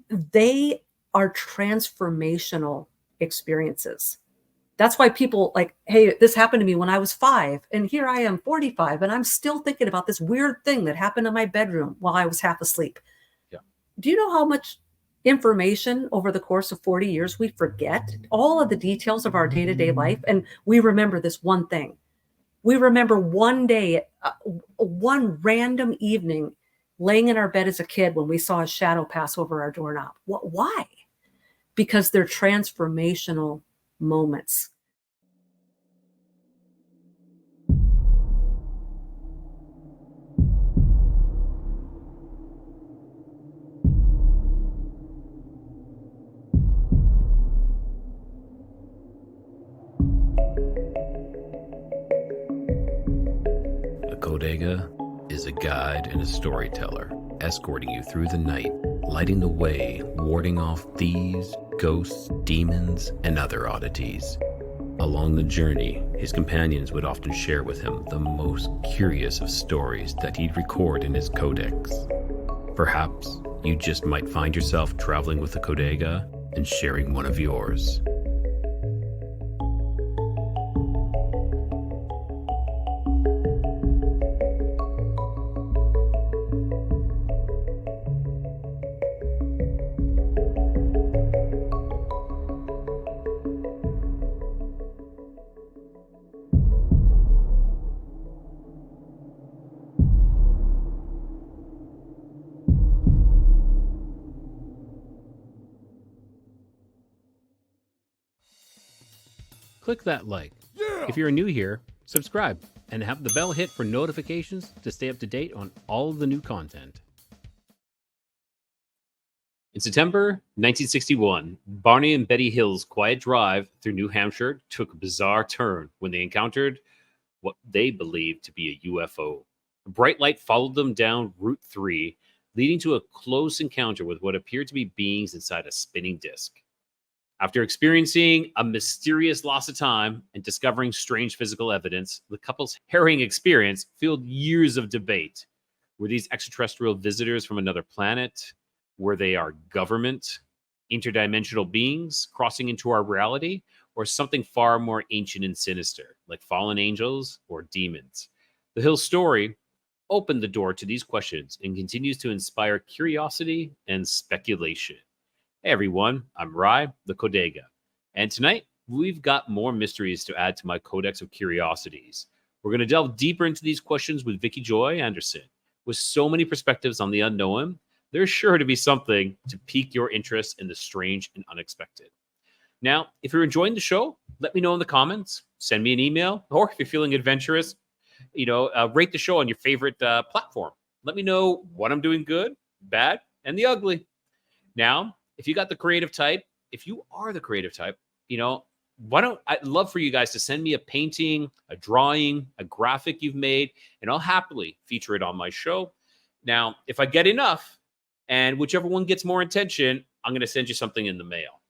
they are transformational experiences. That's why people like, hey, this happened to me when I was 5, and here I am 45, and I'm still thinking about this weird thing that happened in my bedroom while I was half asleep. Yeah. Do you know how much information over the course of 40 years we forget? All of the details of our day-to-day life, and we remember this one thing. We remember one day, one random evening, laying in our bed as a kid when we saw a shadow pass over our doorknob. Why? Because they're transformational moments. A Codega is a guide and a storyteller, escorting you through the night, lighting the way, warding off thieves, ghosts, demons, and other oddities. Along the journey, his companions would often share with him the most curious of stories that he'd record in his codex. Perhaps you just might find yourself traveling with a Codega and sharing one of yours. Click that like. Yeah! If you're new here, subscribe and have the bell hit for notifications to stay up to date on all of the new content. In September 1961, Barney and Betty Hill's quiet drive through New Hampshire took a bizarre turn when they encountered what they believed to be a UFO. A bright light followed them down Route 3, leading to a close encounter with what appeared to be beings inside a spinning disc. After experiencing a mysterious loss of time and discovering strange physical evidence, the couple's harrowing experience fueled years of debate. Were these extraterrestrial visitors from another planet? Were they our government? Interdimensional beings crossing into our reality? Or something far more ancient and sinister, like fallen angels or demons? The Hill story opened the door to these questions and continues to inspire curiosity and speculation. Hey everyone, I'm Rye, the Codega, and tonight we've got more mysteries to add to my Codex of Curiosities. We're going to delve deeper into these questions with Vicki Joy Anderson. With so many perspectives on the unknown, there's sure to be something to pique your interest in the strange and unexpected. Now, if you're enjoying the show, let me know in the comments, send me an email, or if you're feeling adventurous, rate the show on your favorite platform. Let me know what I'm doing good, bad, and the ugly. Now, if you got the creative type, if you are the creative type, I'd love for you guys to send me a painting, a drawing, a graphic you've made, and I'll happily feature it on my show. Now, if I get enough, and whichever one gets more attention, I'm going to send you something in the mail.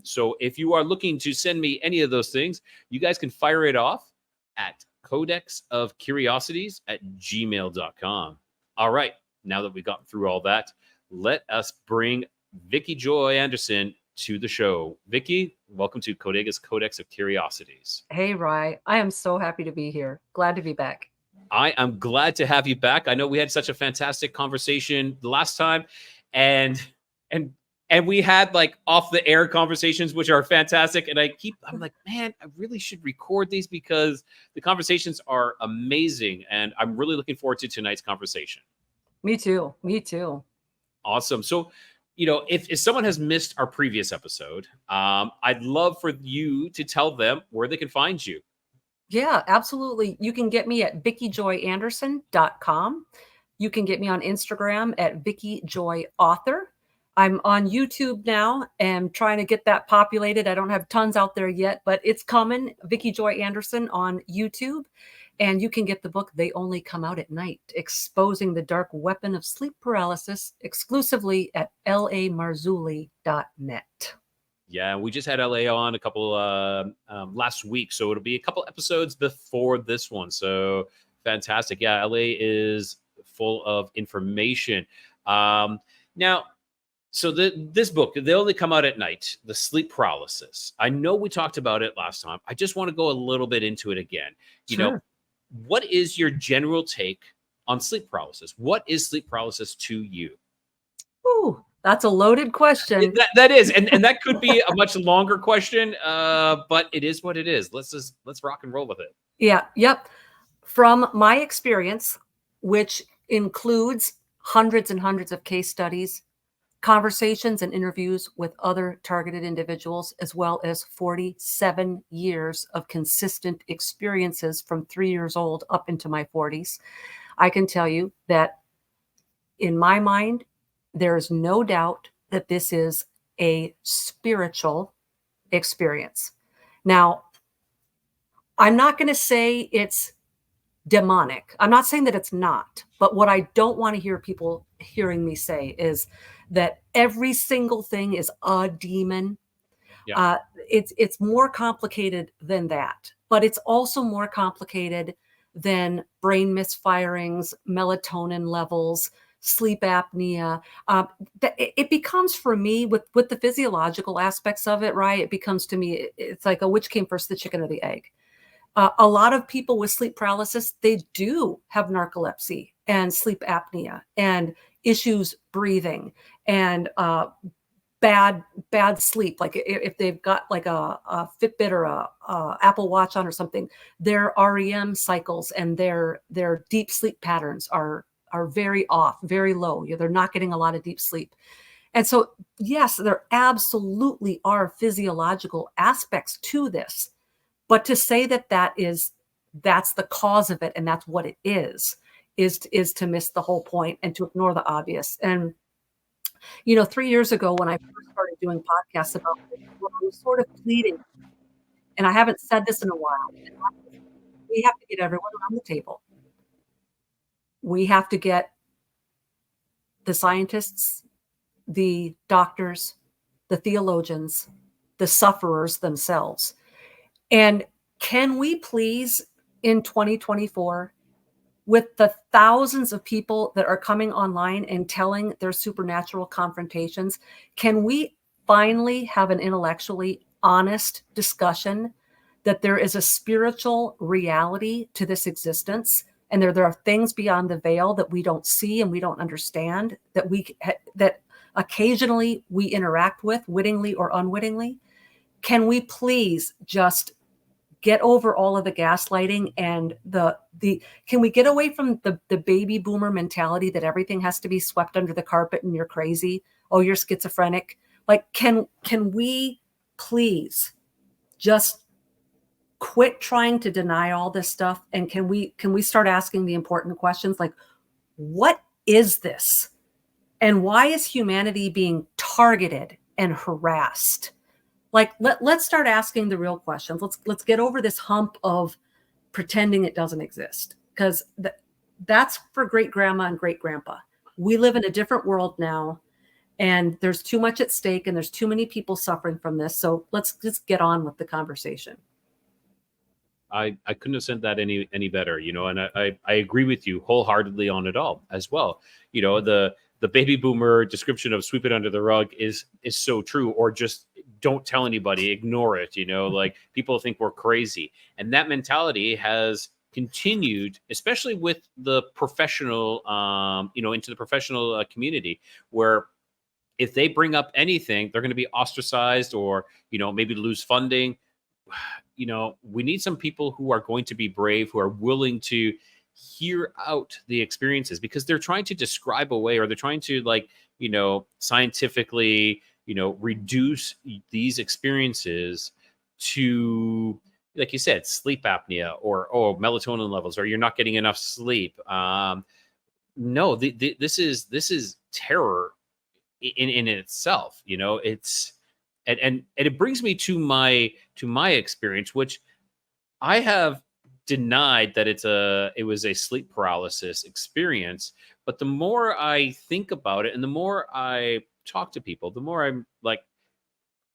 So if you are looking to send me any of those things, you guys can fire it off at codexofcuriosities@gmail.com. All right, now that we've gotten through all that, let us bring Vicki Joy Anderson to the show. Vicki, welcome to Codega's Codex of Curiosities. Hey, Rye. I am so happy to be here. Glad to be back. I am glad to have you back. I know we had such a fantastic conversation the last time, and we had like off the air conversations, which are fantastic. And I'm like, man, I really should record these because the conversations are amazing. And I'm really looking forward to tonight's conversation. Me too. Awesome. So, if someone has missed our previous episode, I'd love for you to tell them where they can find you. Yeah, absolutely. You can get me at VickiJoyAnderson.com. You can get me on Instagram at VickiJoyAuthor. I'm on YouTube now and trying to get that populated. I don't have tons out there yet, but it's coming. Vicki Joy Anderson on YouTube. And you can get the book, They Only Come Out at Night, Exposing the Dark Weapon of Sleep Paralysis, exclusively at lamarzulli.net. Yeah, we just had LA on a couple last week, so it'll be a couple episodes before this one. So fantastic. Yeah, LA is full of information. Now, So this book, they only come out at night, The Sleep Paralysis. I know we talked about it last time. I just want to go a little bit into it again. Sure. What is your general take on sleep paralysis? What is sleep paralysis to you? Ooh, that's a loaded question. That is, and that could be a much longer question, but it is what it is. Let's rock and roll with it. Yeah. Yep. From my experience, which includes hundreds and hundreds of case studies, conversations and interviews with other targeted individuals, as well as 47 years of consistent experiences from 3 years old up into my 40s, I can tell you that in my mind, there is no doubt that this is a spiritual experience. Now, I'm not going to say it's demonic. I'm not saying that it's not, but what I don't want to hear people hearing me say is that every single thing is a demon. Yeah. It's more complicated than that, but it's also more complicated than brain misfirings, melatonin levels, sleep apnea. It becomes, for me, with the physiological aspects of it, right? It becomes, to me, it's like, which came first, the chicken or the egg? A lot of people with sleep paralysis, they do have narcolepsy and sleep apnea and issues breathing and bad sleep. Like if they've got like a Fitbit or a Apple Watch on or something, their REM cycles and their deep sleep patterns are very off, very low. They're not getting a lot of deep sleep. And so, yes, there absolutely are physiological aspects to this. But to say that that's the cause of it and that's what it is to miss the whole point and to ignore the obvious. And 3 years ago, when I first started doing podcasts about this, I was sort of pleading, and I haven't said this in a while, we have to get everyone around the table. We have to get the scientists, the doctors, the theologians, the sufferers themselves. And can we please, in 2024, with the thousands of people that are coming online and telling their supernatural confrontations, can we finally have an intellectually honest discussion that there is a spiritual reality to this existence, and there are things beyond the veil that we don't see and we don't understand, that occasionally we interact with, wittingly or unwittingly? Can we please just get over all of the gaslighting and can we get away from the baby boomer mentality that everything has to be swept under the carpet and you're crazy? Oh, you're schizophrenic. Like, can we please just quit trying to deny all this stuff? And can we start asking the important questions, like, what is this? And why is humanity being targeted and harassed? Like, let's start asking the real questions. Let's get over this hump of pretending it doesn't exist, because that's for great grandma and great grandpa. We live in a different world now, and there's too much at stake, and there's too many people suffering from this. So let's just get on with the conversation. I couldn't have said that any better, and I agree with you wholeheartedly on it all as well. The baby boomer description of sweep it under the rug is so true, or just don't tell anybody, ignore it. Like, people think we're crazy. And that mentality has continued, especially with the professional, into the professional community, where if they bring up anything, they're going to be ostracized or, maybe lose funding. We need some people who are going to be brave, who are willing to hear out the experiences, because they're trying to describe away, or they're trying to, like, scientifically, reduce these experiences to, like you said, sleep apnea or melatonin levels, or you're not getting enough sleep. No, this is terror in itself. It's and it brings me to my experience, which I have denied that it was a sleep paralysis experience. But the more I think about it and the more I talk to people, the more I'm like,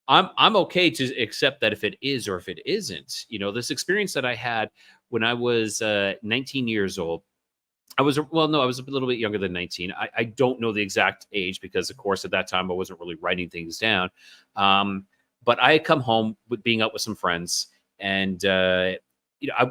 I'm okay to accept that if it is or if it isn't. This experience that I had when I was 19 years old, I was no, I was a little bit younger than 19. I don't know the exact age because, of course, at that time I wasn't really writing things down. But I had come home with being out with some friends, and I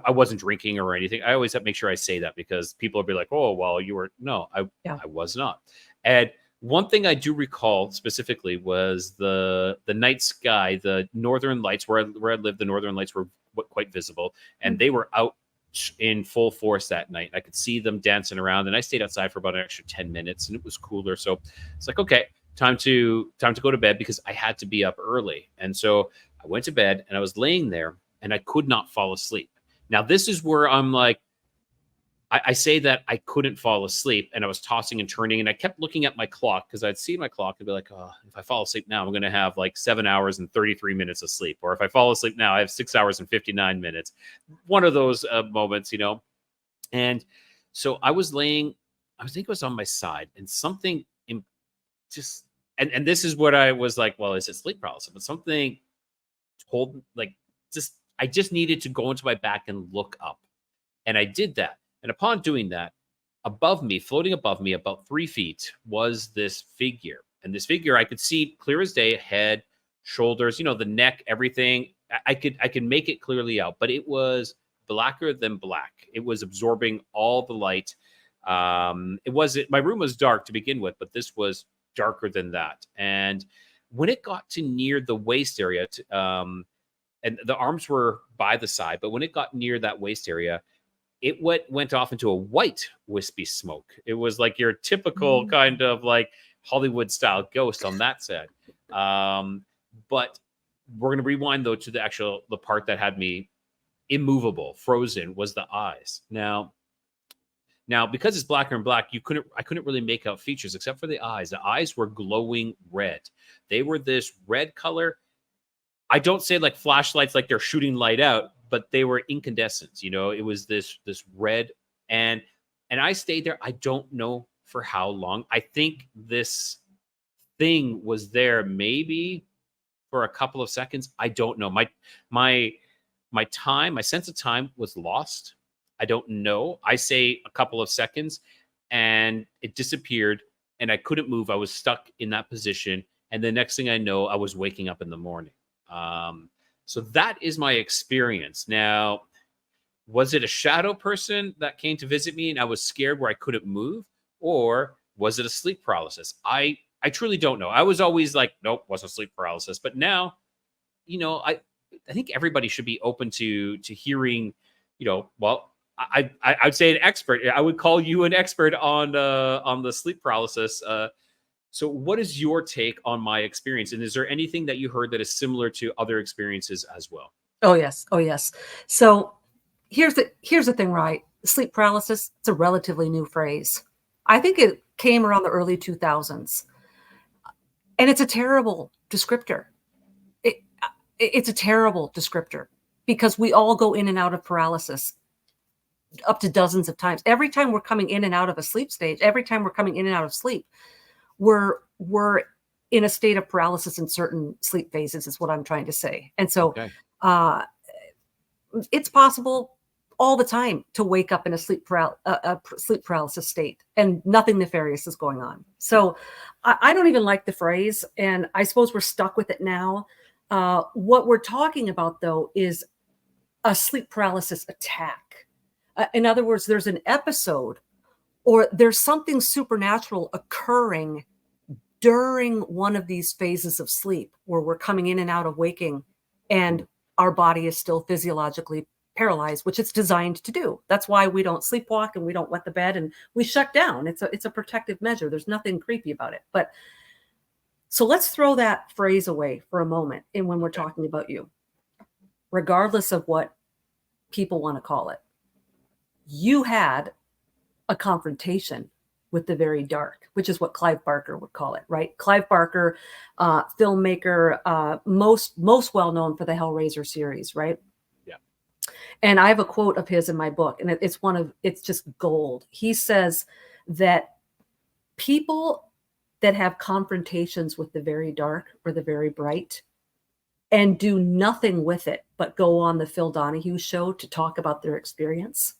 wasn't drinking or anything. I always have to make sure I say that because people will be like, "Oh, well, you were." No, Yeah. I was not. And one thing I do recall specifically was the night sky, the northern lights where I lived. The northern lights were quite visible, and they were out in full force that night. I could see them dancing around, and I stayed outside for about an extra 10 minutes, and it was cooler. So it's like, okay, time to go to bed because I had to be up early. And so I went to bed, and I was laying there, and I could not fall asleep. Now this is where I'm like, I say that I couldn't fall asleep, and I was tossing and turning, and I kept looking at my clock because I'd see my clock and be like, oh, if I fall asleep now, I'm going to have like 7 hours and 33 minutes of sleep. Or if I fall asleep now, I have 6 hours and 59 minutes. One of those moments, And so I was laying, I think it was on my side, and something just, and this is what I was like, well, is it sleep paralysis? But something told, like, I just needed to go into my back and look up. And I did that. And upon doing that, above me, floating above me, about 3 feet, was this figure. And this figure, I could see clear as day, head, shoulders, the neck, everything. I could make it clearly out, but it was blacker than black. It was absorbing all the light. My room was dark to begin with, but this was darker than that. And when it got to near the waist area, and the arms were by the side, but when it got near that waist area, it went off into a white wispy smoke. It was like your typical kind of like Hollywood style ghost on that side. But we're going to rewind though to the part that had me immovable, frozen, was the eyes. Now, because it's blacker and black, I couldn't really make out features except for the eyes. The eyes were glowing red. They were this red color. I don't say like flashlights, like they're shooting light out, but they were incandescent. It was this red, and I stayed there. I don't know for how long. I think this thing was there maybe for a couple of seconds. I don't know. My sense of time was lost. I don't know. I say a couple of seconds, and it disappeared, and I couldn't move. I was stuck in that position, and the next thing I know, I was waking up in the morning. So that is my experience. Now, was it a shadow person that came to visit me and I was scared where I couldn't move? Or was it a sleep paralysis? I truly don't know. I was always like, nope, wasn't sleep paralysis. But now, I think everybody should be open to hearing, well, I'd say an expert. I would call you an expert on the sleep paralysis. So what is your take on my experience? And is there anything that you heard that is similar to other experiences as well? Oh, yes. Oh, yes. So here's the thing, right? Sleep paralysis, it's a relatively new phrase. I think it came around the early 2000s. And it's a terrible descriptor. It's a terrible descriptor because we all go in and out of paralysis up to dozens of times. Every time we're coming in and out of a sleep stage, every time we're coming in and out of sleep, we're in a state of paralysis in certain sleep phases is what I'm trying to say. And so it's possible all the time to wake up in a sleep paralysis state and nothing nefarious is going on. So I don't even like the phrase, and I suppose we're stuck with it now. What we're talking about, though, is a sleep paralysis attack. In other words, there's an episode or there's something supernatural occurring during one of these phases of sleep where we're coming in and out of waking and our body is still physiologically paralyzed, which it's designed to do. That's why we don't sleepwalk and we don't wet the bed and we shut down. It's a protective measure. There's nothing creepy about it. But so let's throw that phrase away for a moment. And when we're talking about you, regardless of what people want to call it, you had a confrontation with the very dark, which is what Clive Barker would call it, right? Clive Barker, filmmaker, most well known for the Hellraiser series, right? Yeah. And I have a quote of his in my book, and it's just gold. He says that people that have confrontations with the very dark or the very bright and do nothing with it but go on the Phil Donahue show to talk about their experience,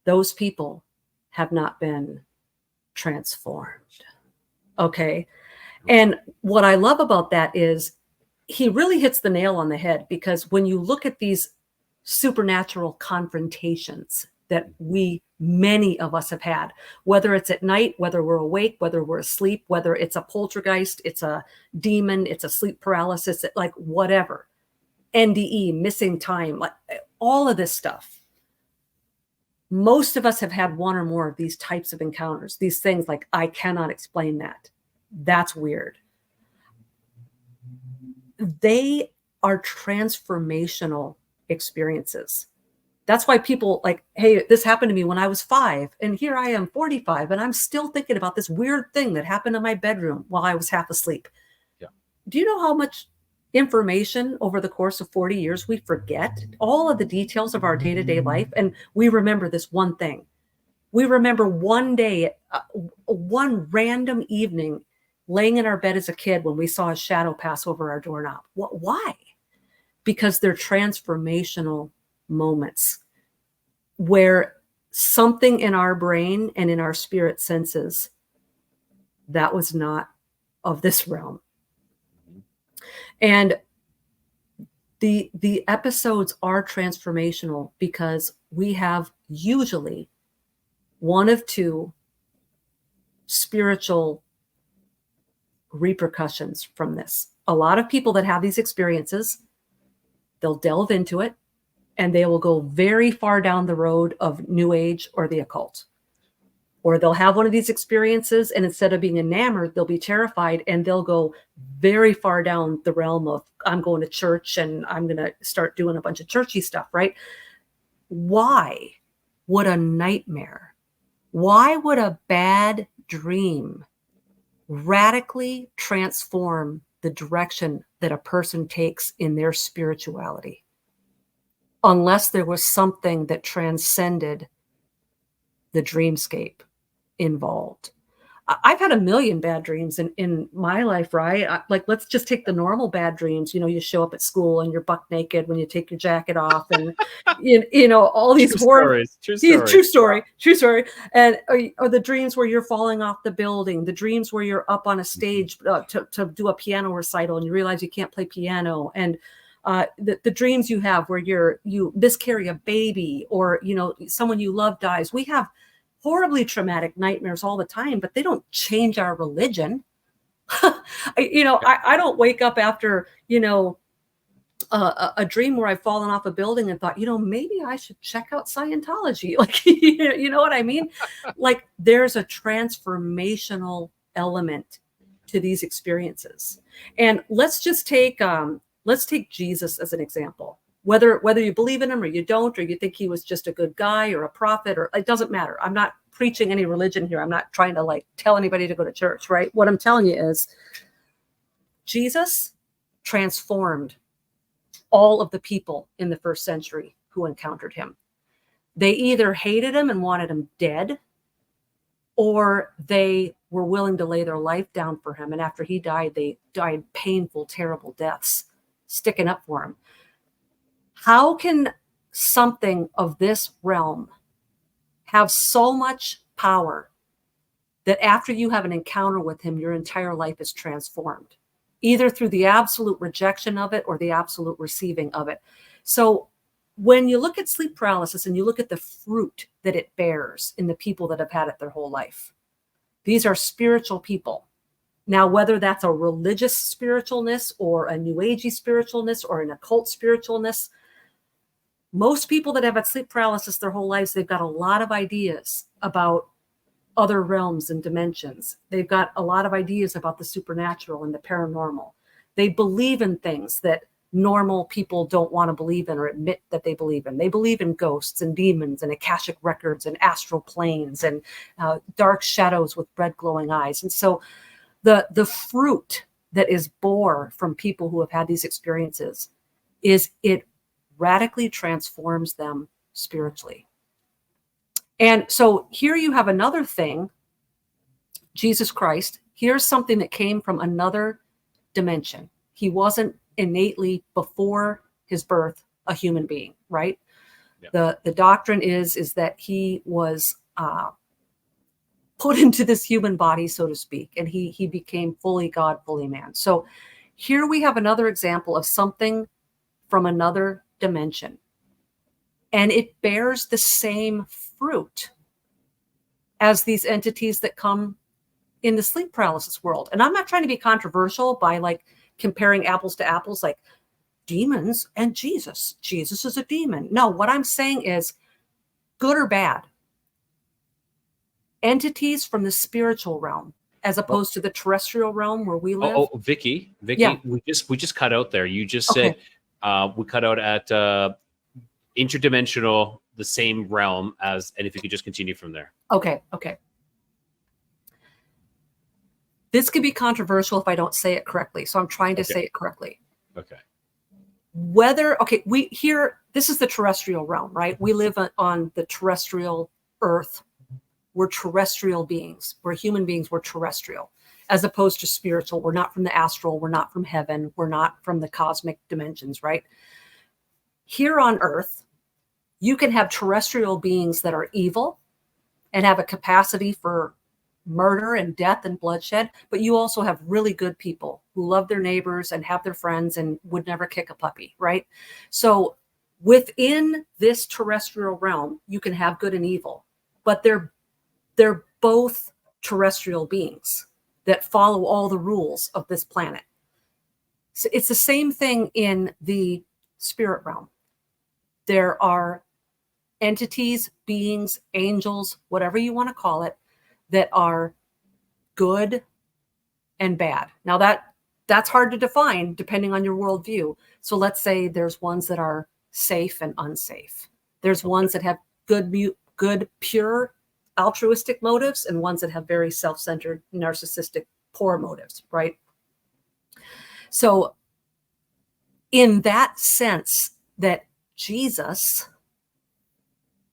those people have not been transformed. Okay. And what I love about that is he really hits the nail on the head, because when you look at these supernatural confrontations that many of us have had, whether it's at night, whether we're awake, whether we're asleep, whether it's a poltergeist, it's a demon, it's a sleep paralysis, like whatever, NDE, missing time, like all of this stuff. Most of us have had one or more of these types of encounters, these things like, I cannot explain that. That's weird. They are transformational experiences. That's why people like, hey, this happened to me when I was 5, and here I am 45, and I'm still thinking about this weird thing that happened in my bedroom while I was half asleep. Yeah. Do you know how much information over the course of 40 years we forget? All of the details of our day-to-day life, and we remember this one thing. We remember one day, one random evening, laying in our bed as a kid when we saw a shadow pass over our doorknob. Why? Because they're transformational moments where something in our brain and in our spirit senses that was not of this realm. And the episodes are transformational because we have usually one of two spiritual repercussions from this. A lot of people that have these experiences, they'll delve into it and they will go very far down the road of New Age or the occult. Or they'll have one of these experiences, and instead of being enamored, they'll be terrified, and they'll go very far down the realm of, I'm going to church and I'm going to start doing a bunch of churchy stuff, right? Why would a nightmare, why would a bad dream radically transform the direction that a person takes in their spirituality? Unless there was something that transcended the dreamscape involved. I've had a million bad dreams in my life, right? Like, let's just take the normal bad dreams. You know, you show up at school and you're buck naked when you take your jacket off, and you know, all these horror stories. True story. And or the dreams where you're falling off the building, the dreams where you're up on a stage to do a piano recital and you realize you can't play piano, and the dreams you have where you miscarry a baby, or you know, someone you love dies. We have horribly traumatic nightmares all the time, but they don't change our religion. I don't wake up after, you know, a dream where I've fallen off a building and thought, you know, maybe I should check out Scientology. Like, you know what I mean? Like, there's a transformational element to these experiences. And let's take Jesus as an example. Whether you believe in him or you don't, or you think he was just a good guy or a prophet, or it doesn't matter. I'm not preaching any religion here. I'm not trying to like tell anybody to go to church, right? What I'm telling you is Jesus transformed all of the people in the first century who encountered him. They either hated him and wanted him dead, or they were willing to lay their life down for him. And after he died, they died painful, terrible deaths, sticking up for him. How can something of this realm have so much power that after you have an encounter with him, your entire life is transformed, either through the absolute rejection of it or the absolute receiving of it? So when you look at sleep paralysis and you look at the fruit that it bears in the people that have had it their whole life, these are spiritual people. Now, whether that's a religious spiritualness or a new agey spiritualness or an occult spiritualness, most people that have had sleep paralysis their whole lives, they've got a lot of ideas about other realms and dimensions. They've got a lot of ideas about the supernatural and the paranormal. They believe in things that normal people don't want to believe in or admit that they believe in. They believe in ghosts and demons and Akashic records and astral planes and dark shadows with red glowing eyes. And so the fruit that is bore from people who have had these experiences is it radically transforms them spiritually. And so here you have another thing, Jesus Christ. Here's something that came from another dimension. He wasn't innately, before his birth, a human being, right? Yeah. The doctrine is that he was put into this human body, so to speak, and he became fully God, fully man. So here we have another example of something from another dimension, and it bears the same fruit as these entities that come in the sleep paralysis world. And I'm not trying to be controversial by like comparing apples to apples, like demons and Jesus. Jesus is a demon. No, what I'm saying is, good or bad, entities from the spiritual realm as opposed to the terrestrial realm where we live. Vicky, Yeah. we just cut out there. You just Okay. said we cut out at interdimensional, the same realm as, and if you could just continue from there. Okay. This could be controversial if I don't say it correctly. So I'm trying to say it correctly. Okay. This is the terrestrial realm, right? We live on the terrestrial earth. We're terrestrial beings. We're human beings. We're terrestrial, as opposed to spiritual. We're not from the astral. We're not from heaven. We're not from the cosmic dimensions, right? Here on earth, you can have terrestrial beings that are evil and have a capacity for murder and death and bloodshed, but you also have really good people who love their neighbors and have their friends and would never kick a puppy, right? So within this terrestrial realm, you can have good and evil, but they're both terrestrial beings that follow all the rules of this planet. So it's the same thing in the spirit realm. There are entities, beings, angels, whatever you want to call it, that are good and bad. Now that's hard to define depending on your worldview. So let's say there's ones that are safe and unsafe. There's ones that have good, pure, altruistic motives, and ones that have very self-centered, narcissistic, poor motives, right? So in that sense, that Jesus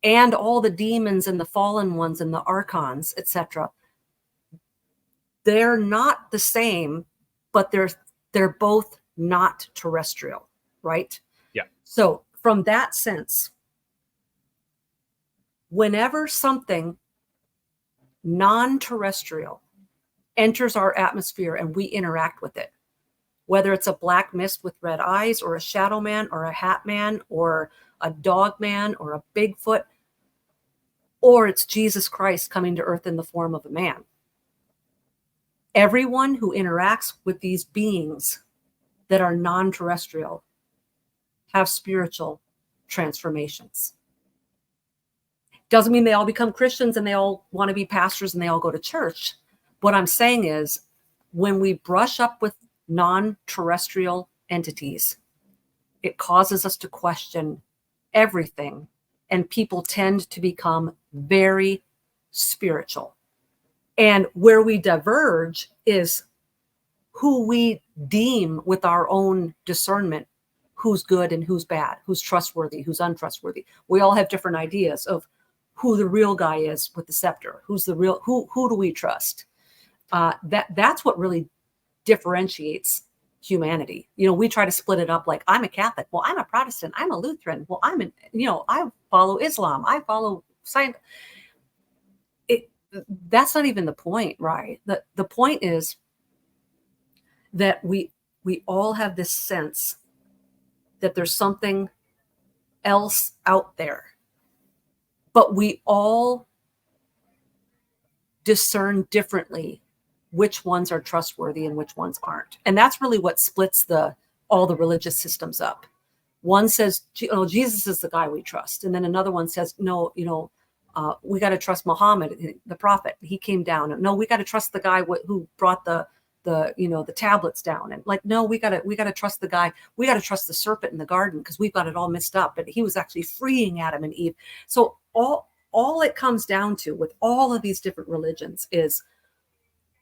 and all the demons and the fallen ones and the archons, etc., they're not the same, but they're both not terrestrial, right? Yeah. So from that sense, whenever something non-terrestrial enters our atmosphere and we interact with it, whether it's a black mist with red eyes or a shadow man or a hat man or a dog man or a Bigfoot, or it's Jesus Christ coming to earth in the form of a man. Everyone who interacts with these beings that are non-terrestrial have spiritual transformations. Doesn't mean they all become Christians and they all want to be pastors and they all go to church. What I'm saying is, when we brush up with non-terrestrial entities, it causes us to question everything, and people tend to become very spiritual. And where we diverge is who we deem with our own discernment, who's good and who's bad, who's trustworthy, who's untrustworthy. We all have different ideas of who the real guy is with the scepter, who's the real, who do we trust? That's what really differentiates humanity. We try to split it up like, I'm a Catholic. Well, I'm a Protestant. I'm a Lutheran. Well, I follow Islam. I follow science. That's not even the point, right? The point is that we all have this sense that there's something else out there, but we all discern differently which ones are trustworthy and which ones aren't. And that's really what splits all the religious systems up. One says, Jesus is the guy we trust. And then another one says, no, we got to trust Muhammad, the prophet. He came down. No, we got to trust the guy who brought the tablets down. And like, no, we got to trust the guy. We got to trust the serpent in the garden because we've got it all messed up. But he was actually freeing Adam and Eve. So all it comes down to with all of these different religions is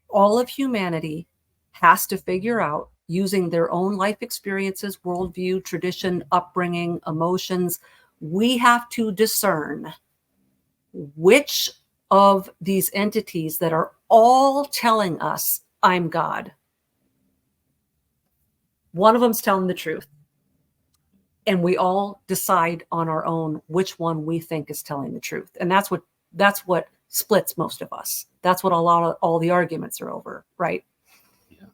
all of humanity has to figure out, using their own life experiences, worldview, tradition, upbringing, emotions, we have to discern which of these entities that are all telling us, I'm God. One of them's telling the truth. And we all decide on our own which one we think is telling the truth. And that's what splits most of us. That's what a lot of all the arguments are over, right? Yeah.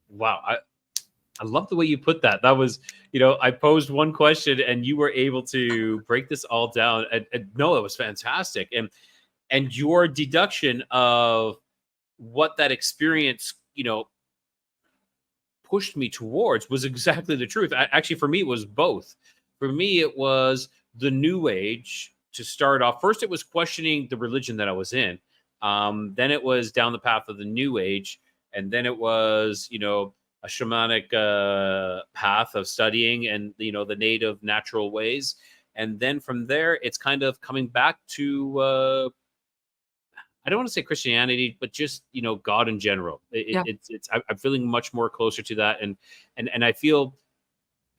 Wow. I love the way you put that. That was, I posed one question and you were able to break this all down. And no, it was fantastic. And your deduction of what that experience, pushed me towards was exactly the truth. Actually, for me, it was both. For me, it was the New Age to start off. First, it was questioning the religion that I was in. Then it was down the path of the New Age. And then it was, a shamanic path of studying and, the native natural ways. And then from there, it's kind of coming back to, I don't want to say Christianity, but just, God in general. I'm feeling much more closer to that. And I feel,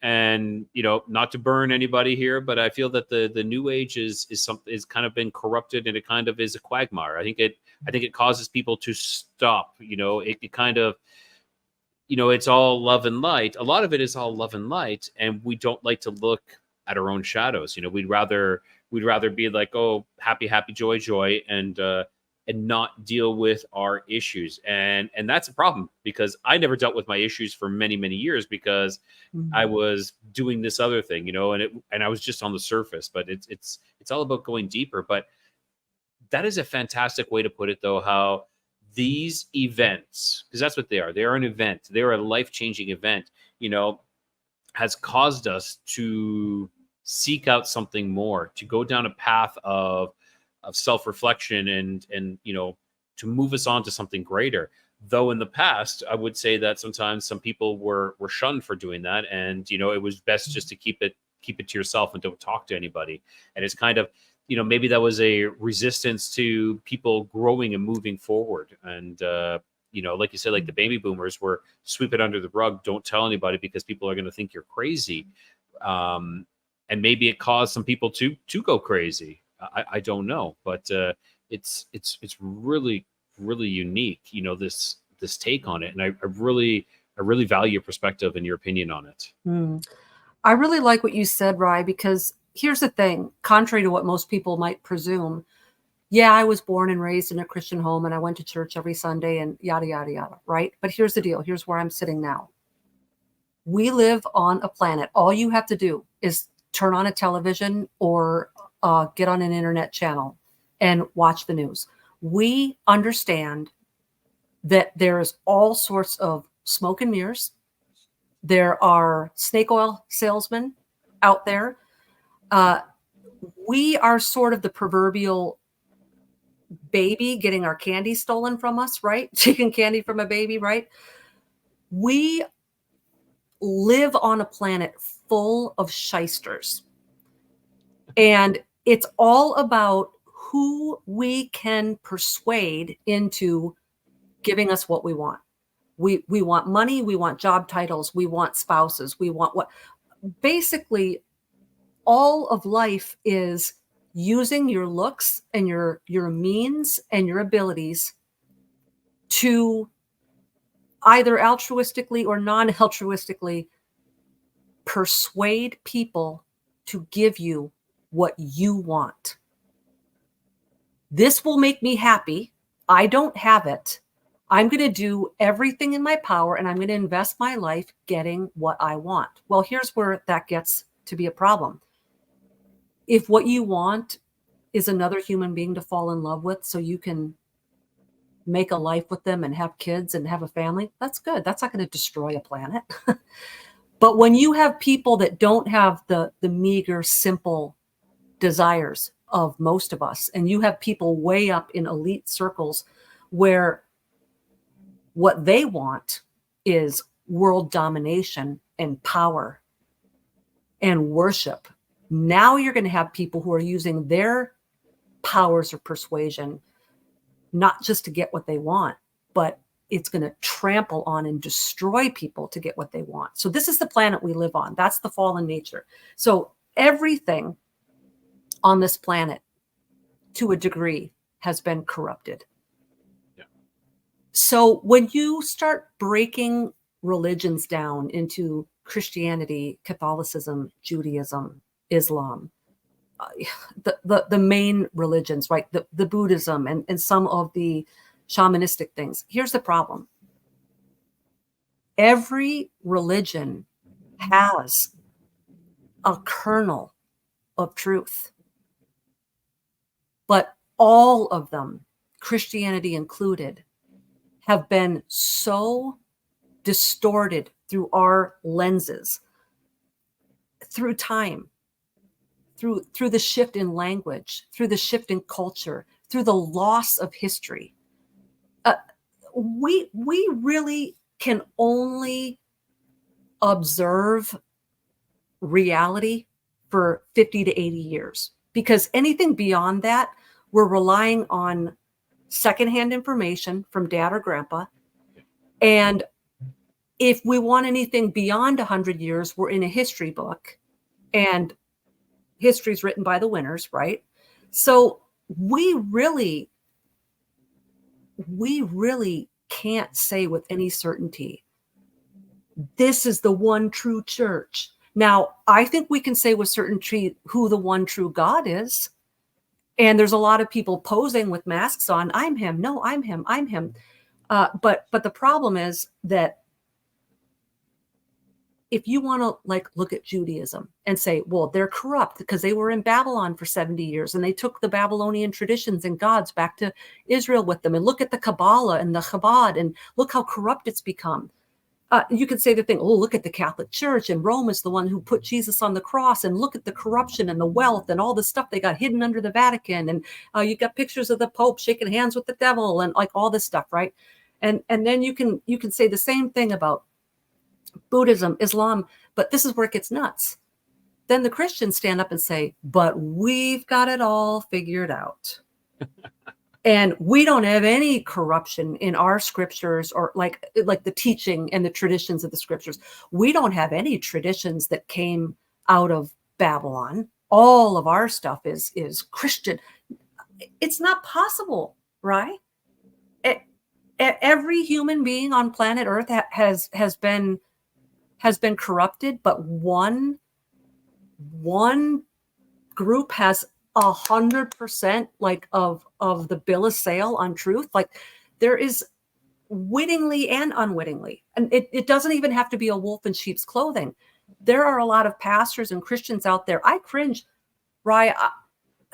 and, not to burn anybody here, but I feel that the New Age is kind of been corrupted, and it kind of is a quagmire. I think it causes people to stop, it kind of, it's all love and light. A lot of it is all love and light, and we don't like to look at our own shadows. We'd rather be like, oh, happy, joy, and not deal with our issues. And that's a problem, because I never dealt with my issues for many, many years, because I was doing this other thing, and I was just on the surface. But it's all about going deeper. But that is a fantastic way to put it, though, how these events, because that's what they are. They are an event. They are a life-changing event, has caused us to seek out something more, to go down a path of self-reflection and to move us on to something greater. Though in the past, I would say that sometimes some people were shunned for doing that. And, it was best just to keep it to yourself and don't talk to anybody. And it's kind of, maybe that was a resistance to people growing and moving forward. And, like you said, like the baby boomers were sweep it under the rug. Don't tell anybody, because people are going to think you're crazy. And maybe it caused some people to go crazy. I don't know, but it's really, really unique, this take on it. And I really value your perspective and your opinion on it. I really like what you said, Rye, because here's the thing, contrary to what most people might presume. Yeah, I was born and raised in a Christian home, and I went to church every Sunday and yada, yada, yada, right? But here's the deal. Here's where I'm sitting now. We live on a planet. All you have to do is turn on a television or get on an internet channel and watch the news. We understand that there is all sorts of smoke and mirrors. There are snake oil salesmen out there. We are sort of the proverbial baby getting our candy stolen from us, right? Chicken candy from a baby, right? We live on a planet full of shysters. And it's all about who we can persuade into giving us what we want. We want money, we want job titles, we want spouses, we want what. Basically, all of life is using your looks and your means and your abilities to either altruistically or non-altruistically persuade people to give you what you want. This will make me happy. I don't have it. I'm going to do everything in my power, and I'm going to invest my life getting what I want. Well, here's where that gets to be a problem. If what you want is another human being to fall in love with so you can make a life with them and have kids and have a family, that's good. That's not going to destroy a planet. But when you have people that don't have the meager, simple desires of most of us, and you have people way up in elite circles where what they want is world domination and power and worship, now you're going to have people who are using their powers of persuasion, not just to get what they want, but it's going to trample on and destroy people to get what they want. So this is the planet we live on. That's the fallen nature. So everything on this planet, to a degree, has been corrupted. Yeah. So when you start breaking religions down into Christianity, Catholicism, Judaism, Islam, the main religions, right? The Buddhism and some of the shamanistic things. Here's the problem. Every religion has a kernel of truth, but all of them, Christianity included, have been so distorted through our lenses, through time, through the shift in language, through the shift in culture, through the loss of history. We really can only observe reality for 50 to 80 years, because anything beyond that, we're relying on secondhand information from dad or grandpa. And if we want anything beyond 100 years, we're in a history book, and history's written by the winners, right? So we really can't say with any certainty, this is the one true church. Now, I think we can say with certainty who the one true God is. And there's a lot of people posing with masks on. I'm him. No, I'm him. I'm him. But the problem is that if you want to look at Judaism and say, well, they're corrupt because they were in Babylon for 70 years and they took the Babylonian traditions and gods back to Israel with them, and look at the Kabbalah and the Chabad and look how corrupt it's become. You could say the thing, oh, look at the Catholic Church, and Rome is the one who put Jesus on the cross, and look at the corruption and the wealth and all the stuff they got hidden under the Vatican. And you got pictures of the Pope shaking hands with the devil and all this stuff, right? And then you can say the same thing about Buddhism, Islam, but this is where it gets nuts. Then the Christians stand up and say, but we've got it all figured out. And we don't have any corruption in our scriptures, or like the teaching and the traditions of the scriptures. We don't have any traditions that came out of Babylon. All of our stuff is Christian. It's not possible, right? Every human being on planet Earth has been corrupted, but one group has 100% of the bill of sale on truth. Like, there is, wittingly and unwittingly, and it doesn't even have to be a wolf in sheep's clothing. There are a lot of pastors and Christians out there. I cringe, Rye.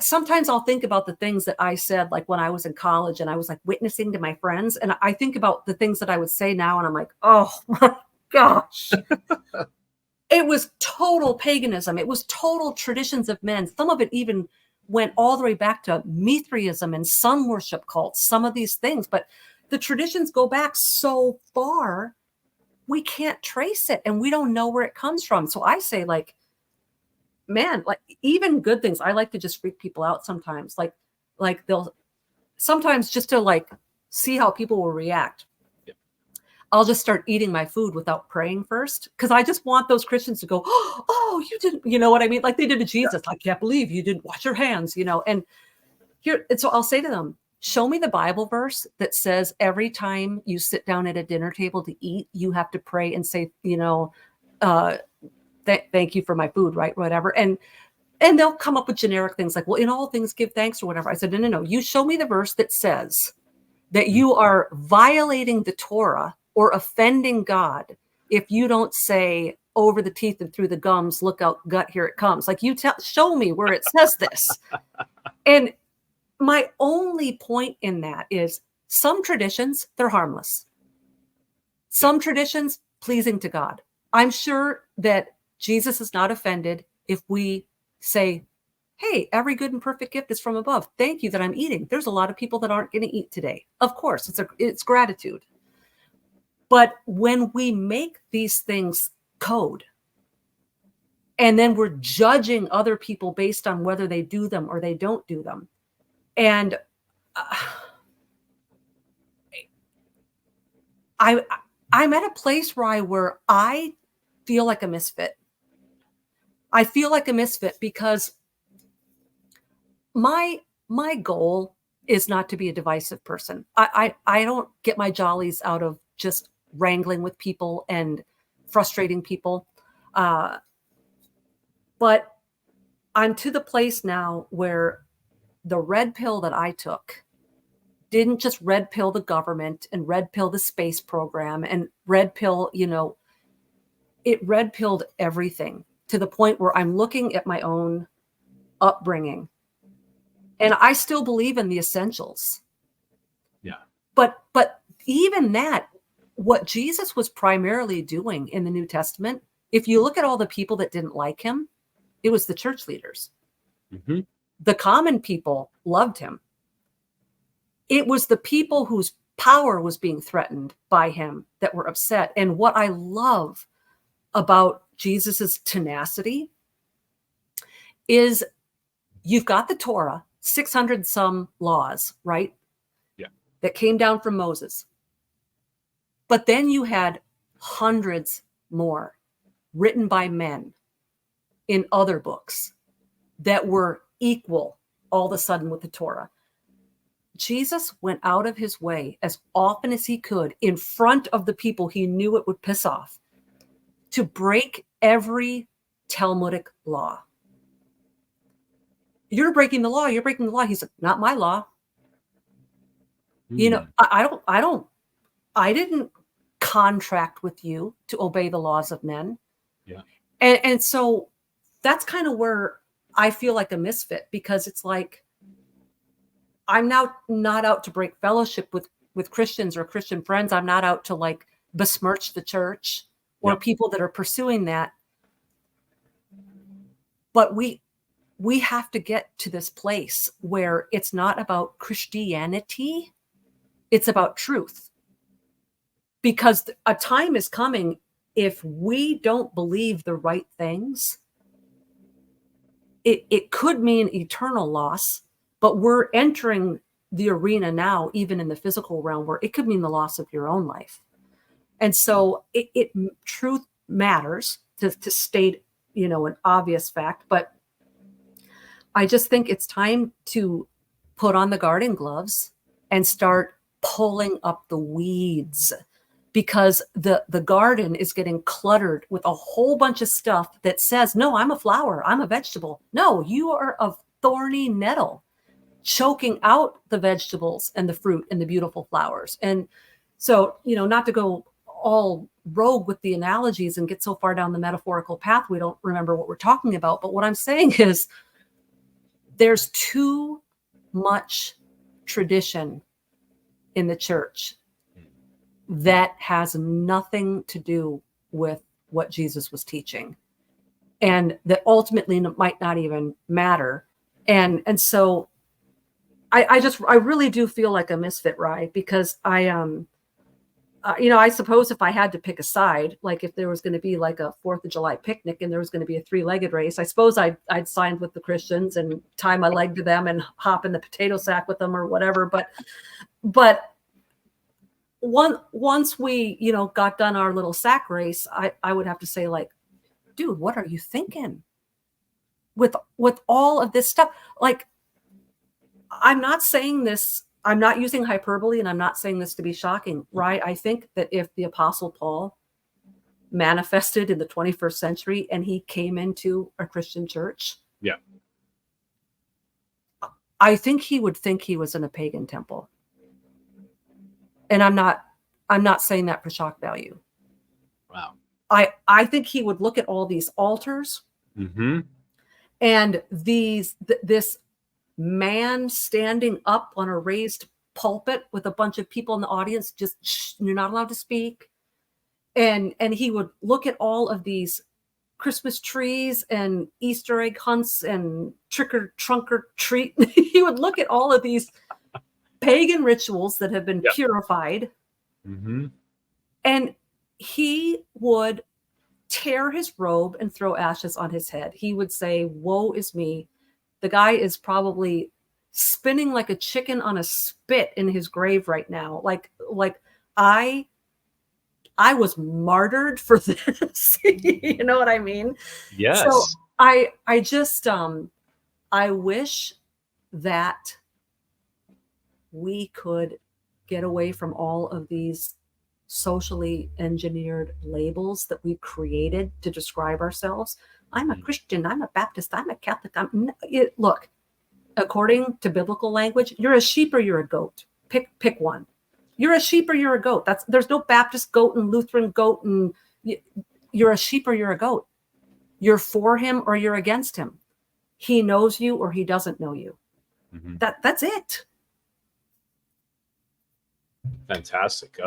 Sometimes I'll think about the things that I said, like when I was in college and I was like witnessing to my friends, and I think about the things that I would say now, and I'm like, oh my gosh. It was total paganism. It was total traditions of men. Some of it even went all the way back to Mithraism and sun worship cults, some of these things. But the traditions go back so far, we can't trace it, and we don't know where it comes from. So I say, man, even good things, I like to just freak people out sometimes. Like they'll sometimes, just to see how people will react, I'll just start eating my food without praying first, because I just want those Christians to go, oh, you didn't, you know what I mean? Like they did to Jesus. I can't believe you didn't wash your hands, and so I'll say to them, show me the Bible verse that says every time you sit down at a dinner table to eat, you have to pray and say, thank you for my food, right? Whatever. And they'll come up with generic things like, well, in all things, give thanks or whatever. I said, no. You show me the verse that says that you are violating the Torah or offending God if you don't say, over the teeth and through the gums, look out, gut, here it comes. Like, show me where it says this. And my only point in that is, some traditions, they're harmless. Some traditions, pleasing to God. I'm sure that Jesus is not offended if we say, hey, every good and perfect gift is from above. Thank you that I'm eating. There's a lot of people that aren't going to eat today. Of course, it's gratitude. But when we make these things code, and then we're judging other people based on whether they do them or they don't do them, and I'm at a place where I feel like a misfit. I feel like a misfit because my goal is not to be a divisive person. I don't get my jollies out of just wrangling with people and frustrating people. But I'm to the place now where the red pill that I took didn't just red pill the government and red pill the space program and red pill, it red pilled everything to the point where I'm looking at my own upbringing. And I still believe in the essentials. Yeah. But even that, what Jesus was primarily doing in the New Testament, if you look at all the people that didn't like him, it was the church leaders. Mm-hmm. The common people loved him. It was the people whose power was being threatened by him that were upset. And what I love about Jesus's tenacity is you've got the Torah, 600 some laws, right? Yeah. That came down from Moses. But then you had hundreds more written by men in other books that were equal all of a sudden with the Torah. Jesus went out of his way as often as he could in front of the people he knew it would piss off to break every Talmudic law. You're breaking the law. You're breaking the law. He said, not my law. I didn't contract with you to obey the laws of men. Yeah. And so that's kind of where I feel like a misfit, because it's like, I'm now not out to break fellowship with Christians or Christian friends. I'm not out to like besmirch the church or people that are pursuing that. But we have to get to this place where it's not about Christianity. It's about truth. Because a time is coming, if we don't believe the right things, it could mean eternal loss, but we're entering the arena now, even in the physical realm, where it could mean the loss of your own life. And so truth matters, to state, an obvious fact, but I just think it's time to put on the garden gloves and start pulling up the weeds, because the garden is getting cluttered with a whole bunch of stuff that says, no, I'm a flower, I'm a vegetable. No, you are a thorny nettle choking out the vegetables and the fruit and the beautiful flowers. And so, not to go all rogue with the analogies and get so far down the metaphorical path, we don't remember what we're talking about. But what I'm saying is there's too much tradition in the church that has nothing to do with what Jesus was teaching, and that ultimately might not even matter. And so I really do feel like a misfit, Rye, because I suppose if I had to pick a side, like if there was going to be like a 4th of July picnic and there was going to be a 3-legged race, I suppose I'd side with the Christians and tie my leg to them and hop in the potato sack with them or whatever. But once we, got done our little sack race, I would have to say, like, dude, what are you thinking with all of this stuff? Like, I'm not saying this, I'm not using hyperbole, and I'm not saying this to be shocking, right? I think that if the Apostle Paul manifested in the 21st century and he came into a Christian church, I think he would think he was in a pagan temple. And I'm not saying that for shock value. Wow. I think he would look at all these altars and this man standing up on a raised pulpit with a bunch of people in the audience, just you're not allowed to speak. And he would look at all of these Christmas trees and Easter egg hunts and trick or trunk or treat. He would look at all of these pagan rituals that have been purified. And he would tear his robe and throw ashes on his head. He would say, woe is me. The guy is probably spinning like a chicken on a spit in his grave right now. Like I was martyred for this. You know what I mean? Yes. So I just I wish that we could get away from all of these socially engineered labels that we've created to describe ourselves. I'm a Christian, I'm a Baptist, I'm a Catholic. Look, according to biblical language, you're a sheep or you're a goat. Pick one. You're a sheep or you're a goat. There's no Baptist goat and Lutheran goat, and you're a sheep or you're a goat. You're for him or you're against him. He knows you or he doesn't know you. Mm-hmm. That's it. Fantastic.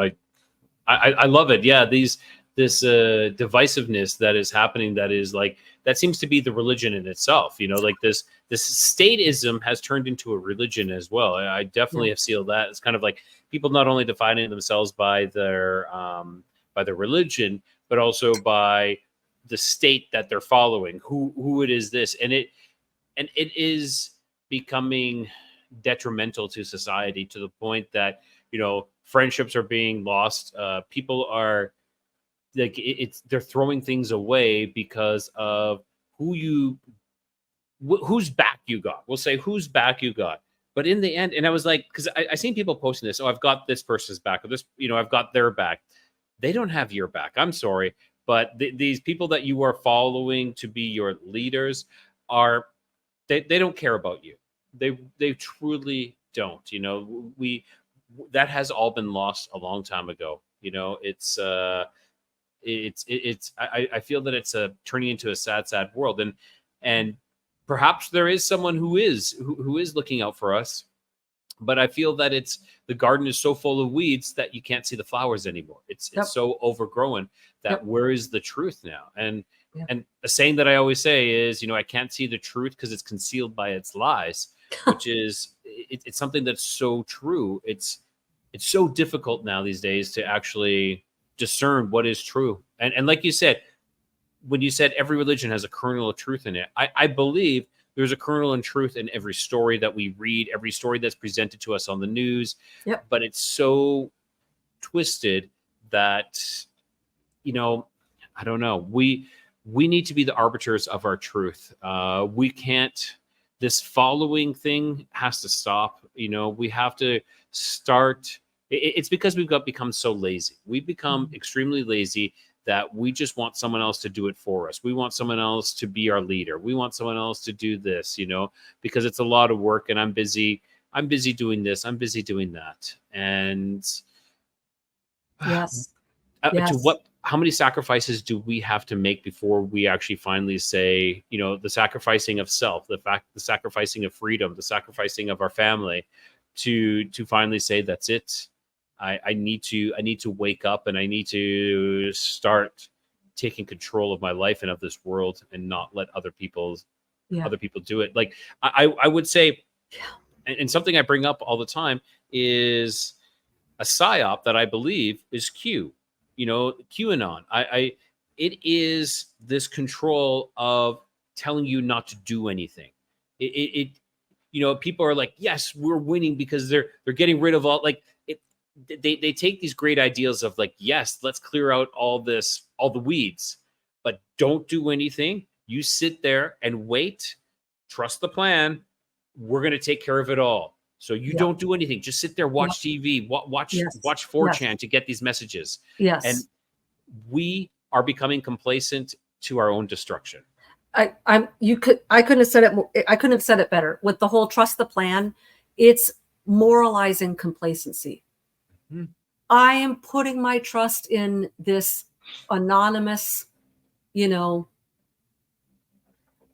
I love it. Yeah, this divisiveness that is happening, that seems to be the religion in itself. Like this statism has turned into a religion as well. I definitely have seen that. It's kind of like people not only defining themselves by their religion, but also by the state that they're following, who it is this, and it is becoming detrimental to society to the point that friendships are being lost. People are like, they're throwing things away because of whose back you got. We'll say whose back you got. But in the end, and I was like, because I seen people posting this, I've got this person's back, or this, I've got their back. They don't have your back. I'm sorry. But these people that you are following to be your leaders they don't care about you. They truly don't. That has all been lost a long time ago. I feel that it's turning into a sad world, and perhaps there is someone who is looking out for us, but I feel that the garden is so full of weeds that you can't see the flowers anymore. It's so overgrown that where is the truth now? And a saying that I always say is, I can't see the truth because it's concealed by its lies, which is it's something that's so true. It's so difficult now these days to actually discern what is true. And like you said, when you said every religion has a kernel of truth in it, I believe there's a kernel of truth in every story that we read, every story that's presented to us on the news. Yep. But it's so twisted that, I don't know. We need to be the arbiters of our truth. We can't. This following thing has to stop. We have to start. It's because we've become so lazy. We've become extremely lazy that we just want someone else to do it for us. We want someone else to be our leader. We want someone else to do this, because it's a lot of work and I'm busy doing this. I'm busy doing that. And yes. How many sacrifices do we have to make before we actually finally say, the sacrificing of self, the sacrificing of freedom, the sacrificing of our family to finally say, that's it. I need to wake up and I need to start taking control of my life and of this world and not let other people do it. Like I would say, and something I bring up all the time is a psyop that I believe is QAnon. It is this control of telling you not to do anything. People are like, yes, we're winning because they're getting rid of all they take these great ideas of like, yes, let's clear out all the weeds, but don't do anything. You sit there and wait, trust the plan. We're going to take care of it all. So you don't do anything. Just sit there, watch TV, watch 4chan to get these messages. Yes. And we are becoming complacent to our own destruction. I couldn't have said it. I couldn't have said it better. With the whole trust the plan, it's moralizing complacency. Mm-hmm. I am putting my trust in this anonymous,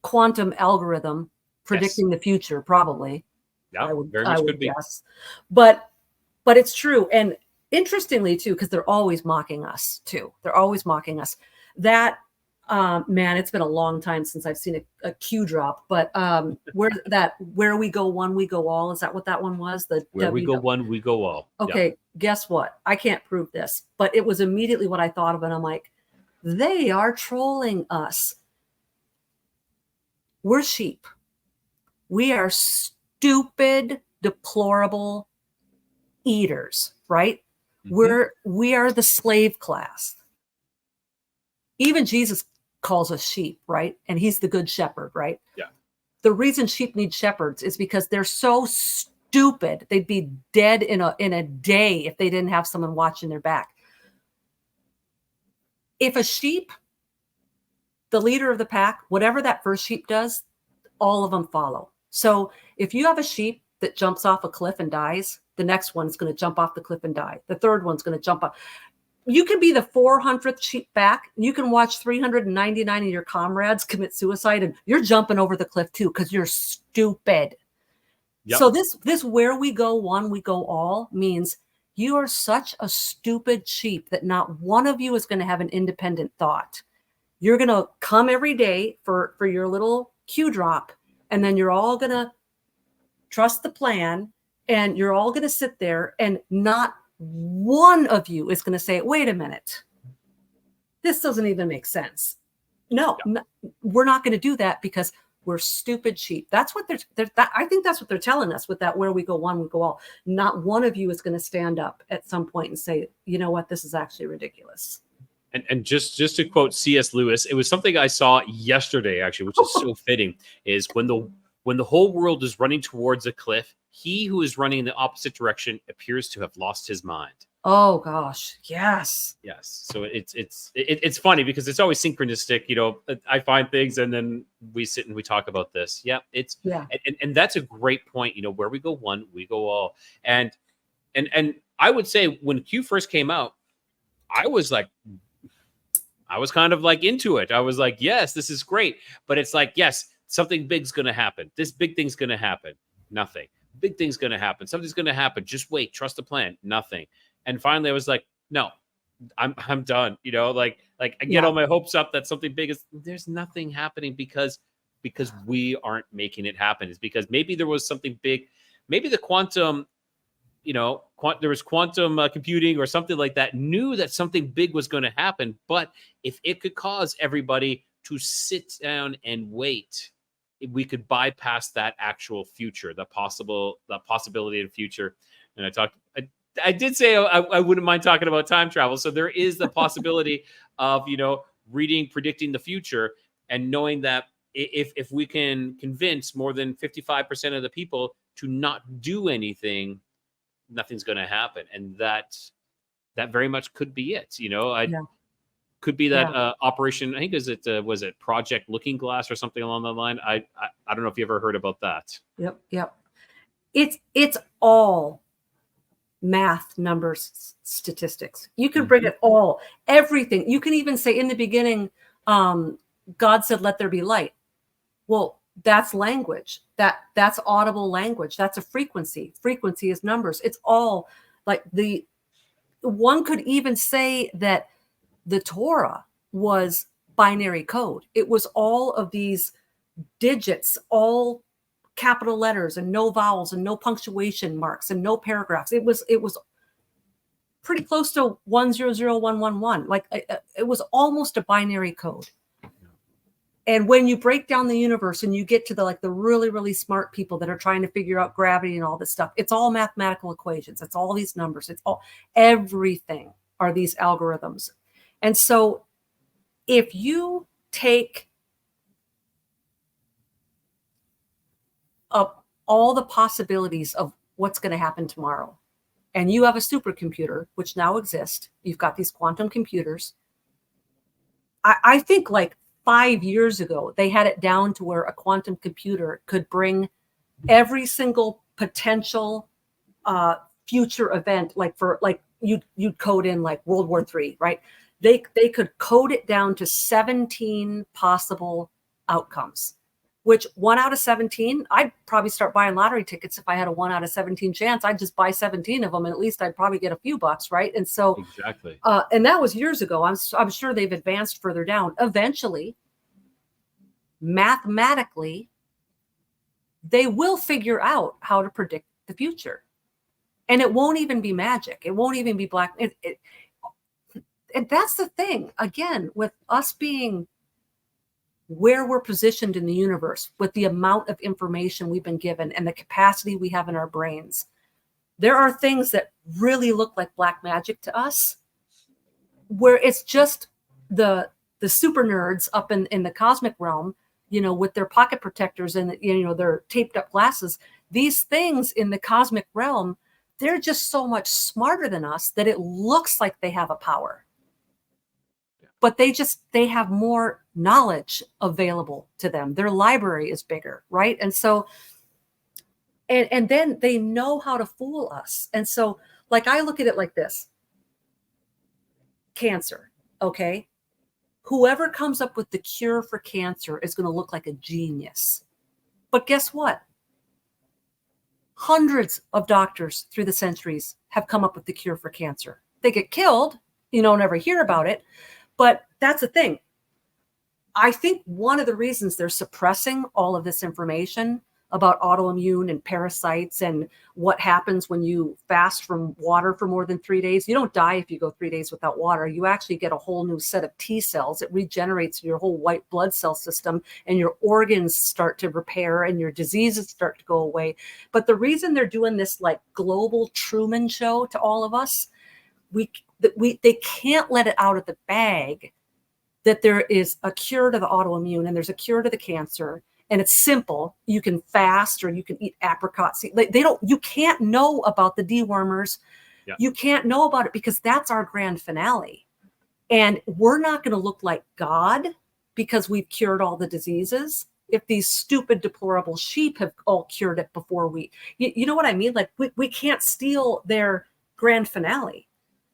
quantum algorithm predicting the future, probably. Yeah, I would could be. Guess. But it's true. And interestingly, too, because they're always mocking us, too. They're always mocking us. That, man, it's been a long time since I've seen a Q drop. But where we go one, we go all. Is that what that one was? Where we go one, we go all. Okay, guess what? I can't prove this. But it was immediately what I thought of. And I'm like, they are trolling us. We're sheep. We are stupid, deplorable eaters, right? Mm-hmm. We are the slave class. Even Jesus calls us sheep, right? And he's the good shepherd, right? Yeah. The reason sheep need shepherds is because they're so stupid. They'd be dead in a day if they didn't have someone watching their back. If a sheep, the leader of the pack, whatever that first sheep does, all of them follow. So if you have a sheep that jumps off a cliff and dies, the next one's going to jump off the cliff and die. The third one's going to jump off. You can be the 400th sheep back. You can watch 399 of your comrades commit suicide, and you're jumping over the cliff too because you're stupid. Yep. So this where we go one, we go all means you are such a stupid sheep that not one of you is going to have an independent thought. You're going to come every day for your little cue drop, and then you're all going to trust the plan, and you're all going to sit there, and not one of you is going to say, wait a minute, this doesn't even make sense. No, we're not going to do that because we're stupid sheep. That's what I think that's what they're telling us with that where we go one, we go all. Not one of you is going to stand up at some point and say, you know what, this is actually ridiculous. And just to quote C.S. Lewis, it was something I saw yesterday, actually, which is so fitting, is when the whole world is running towards a cliff, he who is running in the opposite direction appears to have lost his mind. Oh gosh, yes. So it's funny because it's always synchronistic. You know, I find things and then we sit and we talk about this. Yeah, and that's a great point. You know, where we go one, we go all. And I would say when Q first came out, I was kind of like into it. I was like, yes, this is great. But it's like, yes, something big's going to happen. This big thing's going to happen. Nothing. Big thing's going to happen. Something's going to happen. Just wait. Trust the plan. Nothing. And finally, I was like, no, I'm done. You know, like I get all my hopes up that something big is. There's nothing happening because we aren't making it happen. It's because maybe there was something big. Maybe the quantum, you know, there was quantum computing or something like that, knew that something big was going to happen. But if it could cause everybody to sit down and wait, we could bypass that actual future, the possibility of future. And I did say I wouldn't mind talking about time travel. So there is the possibility of, you know, predicting the future and knowing that if we can convince more than 55% of the people to not do anything, nothing's going to happen. And that very much could be it. You know, could be that operation. I think was it Project Looking Glass or something along that line. I don't know if you ever heard about that. Yep. It's all math, numbers, statistics. You can bring it all, everything. You can even say in the beginning, God said, let there be light. Well, that's language. That's audible language. That's a frequency. Frequency is numbers. It's all like one could even say that the Torah was binary code. It was all of these digits, all capital letters and no vowels and no punctuation marks and no paragraphs. It was pretty close to 100111. Like it was almost a binary code. And when you break down the universe and you get to the really, really smart people that are trying to figure out gravity and all this stuff, it's all mathematical equations. It's all these numbers. It's all, everything are these algorithms. And so if you take up all the possibilities of what's going to happen tomorrow, and you have a supercomputer, which now exists, you've got these quantum computers. I think like 5 years ago, they had it down to where a quantum computer could bring every single potential future event, you'd code in like World War III, right? They could code it down to 17 possible outcomes, which 1 out of 17, I'd probably start buying lottery tickets. If I had a 1 out of 17 chance, I'd just buy 17 of them. And at least I'd probably get a few bucks. Right. And so, exactly. And that was years ago. I'm sure they've advanced further down. Eventually, mathematically, they will figure out how to predict the future. And it won't even be magic. It won't even be black. And that's the thing, again, with us being where we're positioned in the universe, with the amount of information we've been given and the capacity we have in our brains, there are things that really look like black magic to us, where it's just the super nerds up in the cosmic realm, you know, with their pocket protectors and, you know, their taped up glasses. These things in the cosmic realm, they're just so much smarter than us that it looks like they have a power. but they have more knowledge available to them. Their library is bigger, right? And so, and then they know how to fool us. And so, like, I look at it like this: cancer, okay? Whoever comes up with the cure for cancer is going to look like a genius. But guess what? Hundreds of doctors through the centuries have come up with the cure for cancer. They get killed, you don't ever hear about it. But that's the thing. I think one of the reasons they're suppressing all of this information about autoimmune and parasites and what happens when you fast from water for more than 3 days. You don't die if you go 3 days without water. You actually get a whole new set of T cells. It regenerates your whole white blood cell system, and your organs start to repair and your diseases start to go away. But the reason they're doing this like global Truman show to all of us, they can't let it out of the bag that there is a cure to the autoimmune and there's a cure to the cancer. And it's simple. You can fast or you can eat apricot seed. You can't know about the dewormers. Yeah. You can't know about it because that's our grand finale. And we're not going to look like God because we've cured all the diseases. If these stupid, deplorable sheep have all cured it before you know what I mean? Like we can't steal their grand finale.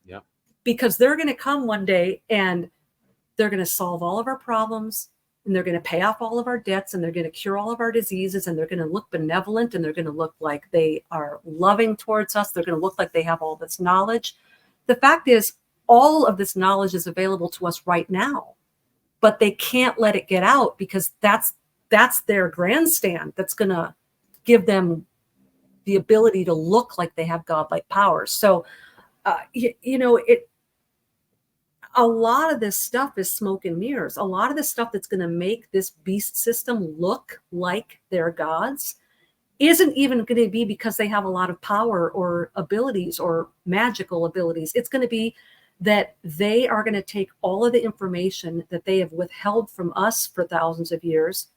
Yeah. Because they're going to come one day and they're going to solve all of our problems. And they're going to pay off all of our debts, and they're going to cure all of our diseases, and they're going to look benevolent, and they're going to look like they are loving towards us. They're going to look like they have all this knowledge. The fact is, all of this knowledge is available to us right now, but they can't let it get out because that's their grandstand. That's going to give them the ability to look like they have godlike powers. So, a lot of this stuff is smoke and mirrors. A lot of the stuff that's going to make this beast system look like they're gods isn't even going to be because they have a lot of power or abilities or magical abilities. It's going to be that they are going to take all of the information that they have withheld from us for thousands of years,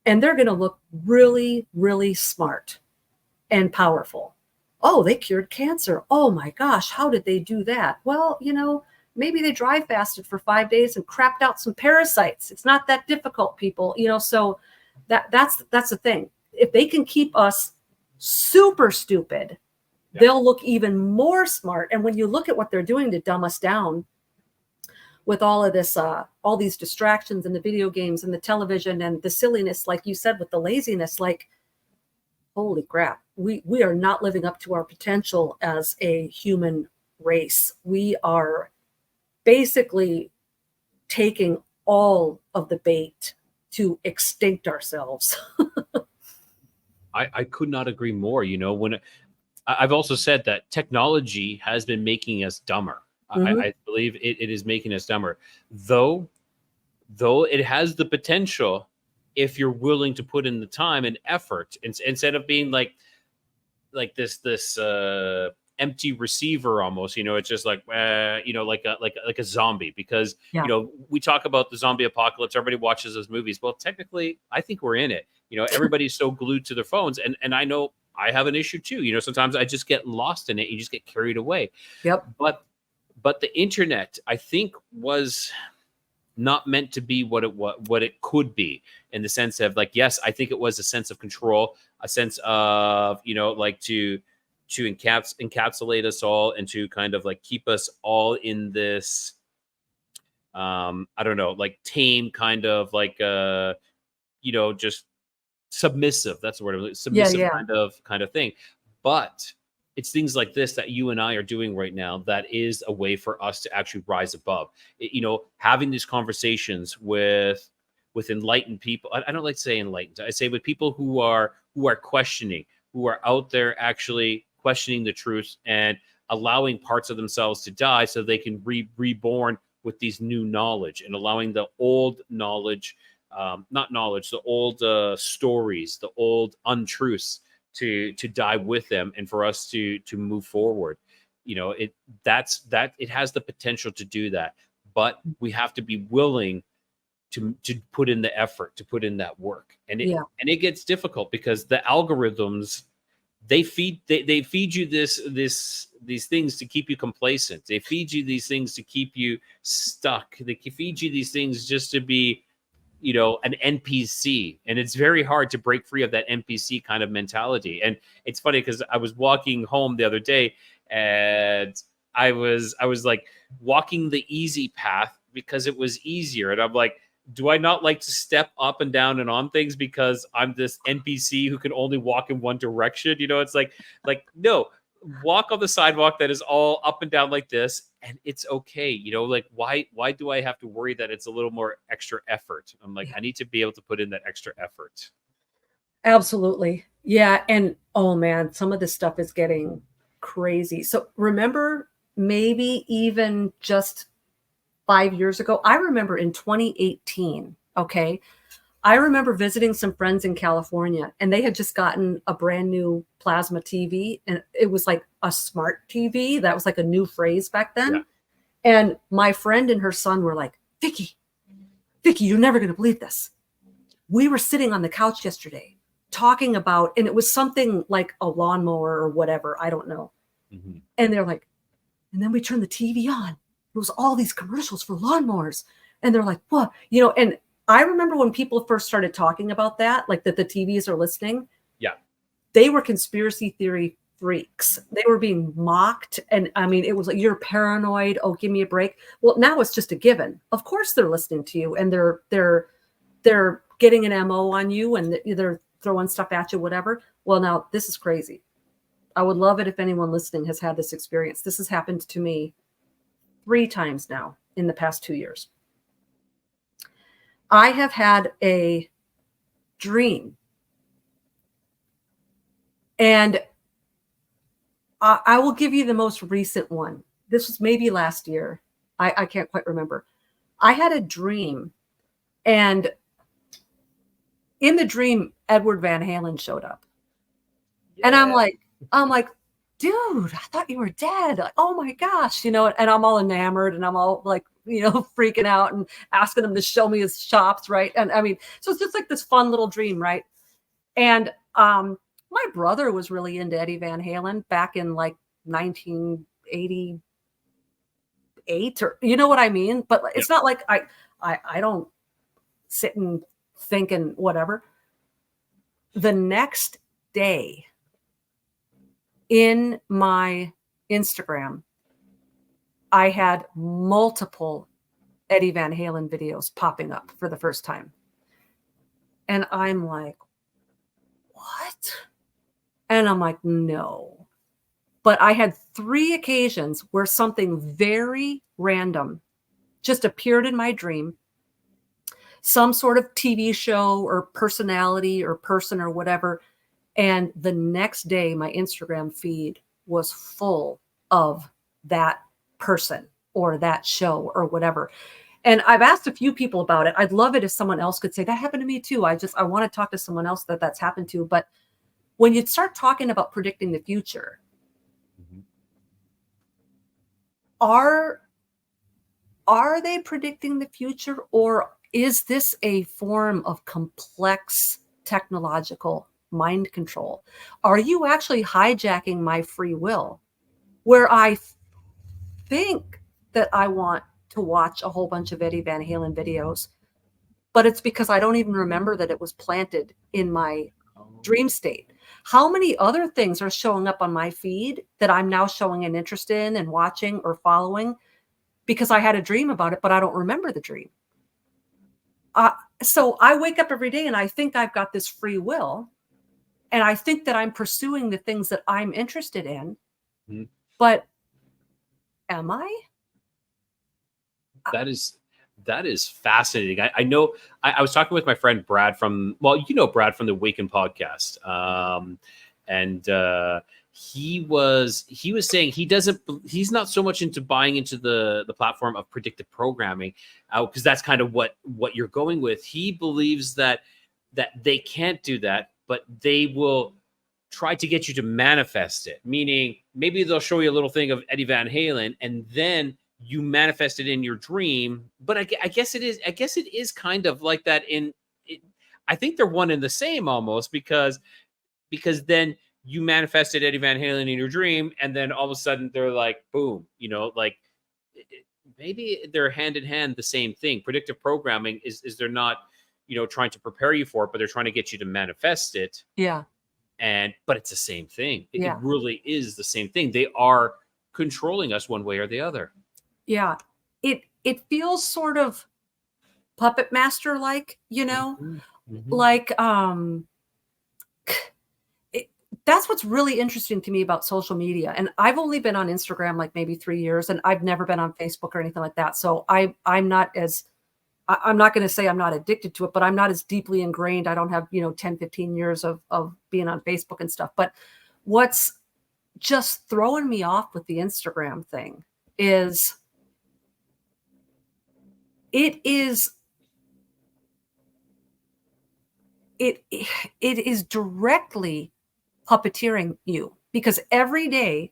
and they're going to look really, really smart and powerful. Oh, they cured cancer. Oh my gosh, how did they do that? Well, maybe they dry fasted for 5 days and crapped out some parasites. It's not that difficult, people. So that's the thing. If they can keep us super stupid, they'll look even more smart. And when you look at what they're doing to dumb us down with all of this, all these distractions and the video games and the television and the silliness, like you said, with the laziness, like, holy crap, we are not living up to our potential as a human race. We are basically taking all of the bait to extinct ourselves. I could not agree more. When I've also said that technology has been making us dumber. Mm-hmm. I believe it is making us dumber, though it has the potential, if you're willing to put in the time and effort, instead of being like this empty receiver almost. It's just like like a zombie, because we talk about the zombie apocalypse, everybody watches those movies. Well, technically I think we're in it. Everybody's so glued to their phones, and I know I have an issue too. Sometimes I just get lost in it. You just get carried away. Yep. But the internet, I think, was not meant to be what it could be, in the sense of, like, yes, I think it was a sense of control, a sense of to encapsulate us all, and to kind of like keep us all in this I don't know, like tame kind of like just submissive, that's the word, submissive. Yeah. kind of thing. But it's things like this that you and I are doing right now that is a way for us to actually rise above having these conversations with enlightened people. I don't like to say enlightened, I say with people who are questioning, who are out there actually questioning the truth and allowing parts of themselves to die so they can reborn with these new knowledge, and allowing the old knowledge, the old stories, the old untruths to die with them, and for us to move forward. It has the potential to do that, but we have to be willing to put in the effort, to put in that work. And it gets difficult because the algorithms they feed you these things to keep you complacent. They feed you these things to keep you stuck. They feed you these things just to be, an NPC. And it's very hard to break free of that NPC kind of mentality. And it's funny because I was walking home the other day and I was like walking the easy path because it was easier. And I'm like, do I not like to step up and down and on things because I'm this NPC who can only walk in one direction? It's like no, walk on the sidewalk that is all up and down like this, and it's okay. Like why do I have to worry that it's a little more extra effort? I'm like, I need to be able to put in that extra effort. Absolutely. Yeah. And oh man, some of this stuff is getting crazy. So remember, maybe even just 5 years ago, I remember in 2018, okay, I remember visiting some friends in California, and they had just gotten a brand new plasma TV, and it was like a smart TV. That was like a new phrase back then. Yeah. And my friend and her son were like, Vicky, you're never going to believe this. We were sitting on the couch yesterday talking about, and it was something like a lawnmower or whatever, I don't know. Mm-hmm. And they're like, and then we turned the TV on. It was all these commercials for lawnmowers. And they're like, what? And I remember when people first started talking about that, like that the TVs are listening. Yeah. They were conspiracy theory freaks. They were being mocked. And I mean, it was like, you're paranoid. Oh, give me a break. Well, now it's just a given. Of course they're listening to you, and they're getting an MO on you, and they're throwing stuff at you, whatever. Well, now this is crazy. I would love it if anyone listening has had this experience. This has happened to me 3 times now in the past 2 years. I have had a dream, and I will give you the most recent one. This was maybe last year. I can't quite remember. I had a dream, and in the dream, Edward Van Halen showed up. Yeah. And I'm like, dude, I thought you were dead. Like, oh my gosh, and I'm all enamored, and I'm all like, freaking out and asking him to show me his shops, right? And I mean, so it's just like this fun little dream, right? And my brother was really into Eddie Van Halen back in like 1988, or you know what I mean? But it's not like I don't sit and think and whatever. The next day in my Instagram, I had multiple Eddie Van Halen videos popping up for the first time. And I'm like, what? And I'm like, no. But I had 3 occasions where something very random just appeared in my dream. Some sort of TV show or personality or person or whatever. And the next day, my Instagram feed was full of that person or that show or whatever. And I've asked a few people about it. I'd love it if someone else could say that happened to me too. I want to talk to someone else that's happened to. But when you start talking about predicting the future, mm-hmm. are they predicting the future, or is this a form of complex technological mind control? Are you actually hijacking my free will, where I think that I want to watch a whole bunch of Eddie Van Halen videos, but it's because I don't even remember that it was planted in my dream state? How many other things are showing up on my feed that I'm now showing an interest in and watching or following because I had a dream about it, but I don't remember the dream? So I wake up every day and I think I've got this free will, and I think that I'm pursuing the things that I'm interested in, mm-hmm. but am I? That is fascinating. I know I was talking with my friend Brad from Brad from the Waken podcast. And he was saying he's not so much into buying into the platform of predictive programming, because that's kind of what you're going with. He believes that they can't do that, but they will try to get you to manifest it. Meaning maybe they'll show you a little thing of Eddie Van Halen, and then you manifest it in your dream. But I guess it is kind of like that I think they're one and the same almost, because then you manifested Eddie Van Halen in your dream, and then all of a sudden they're like, boom, like maybe they're hand in hand the same thing. Predictive programming is they're not, trying to prepare you for it, but they're trying to get you to manifest it. Yeah. But it's the same thing. It Yeah. really is the same thing. They are controlling us one way or the other. Yeah. It feels sort of puppet master like, Mhm. like that's what's really interesting to me about social media. And I've only been on Instagram like maybe 3 years, and I've never been on Facebook or anything like that. So I'm not going to say I'm not addicted to it, but I'm not as deeply ingrained. I don't have, 10, 15 years of being on Facebook and stuff. But what's just throwing me off with the Instagram thing is it is directly puppeteering you, because every day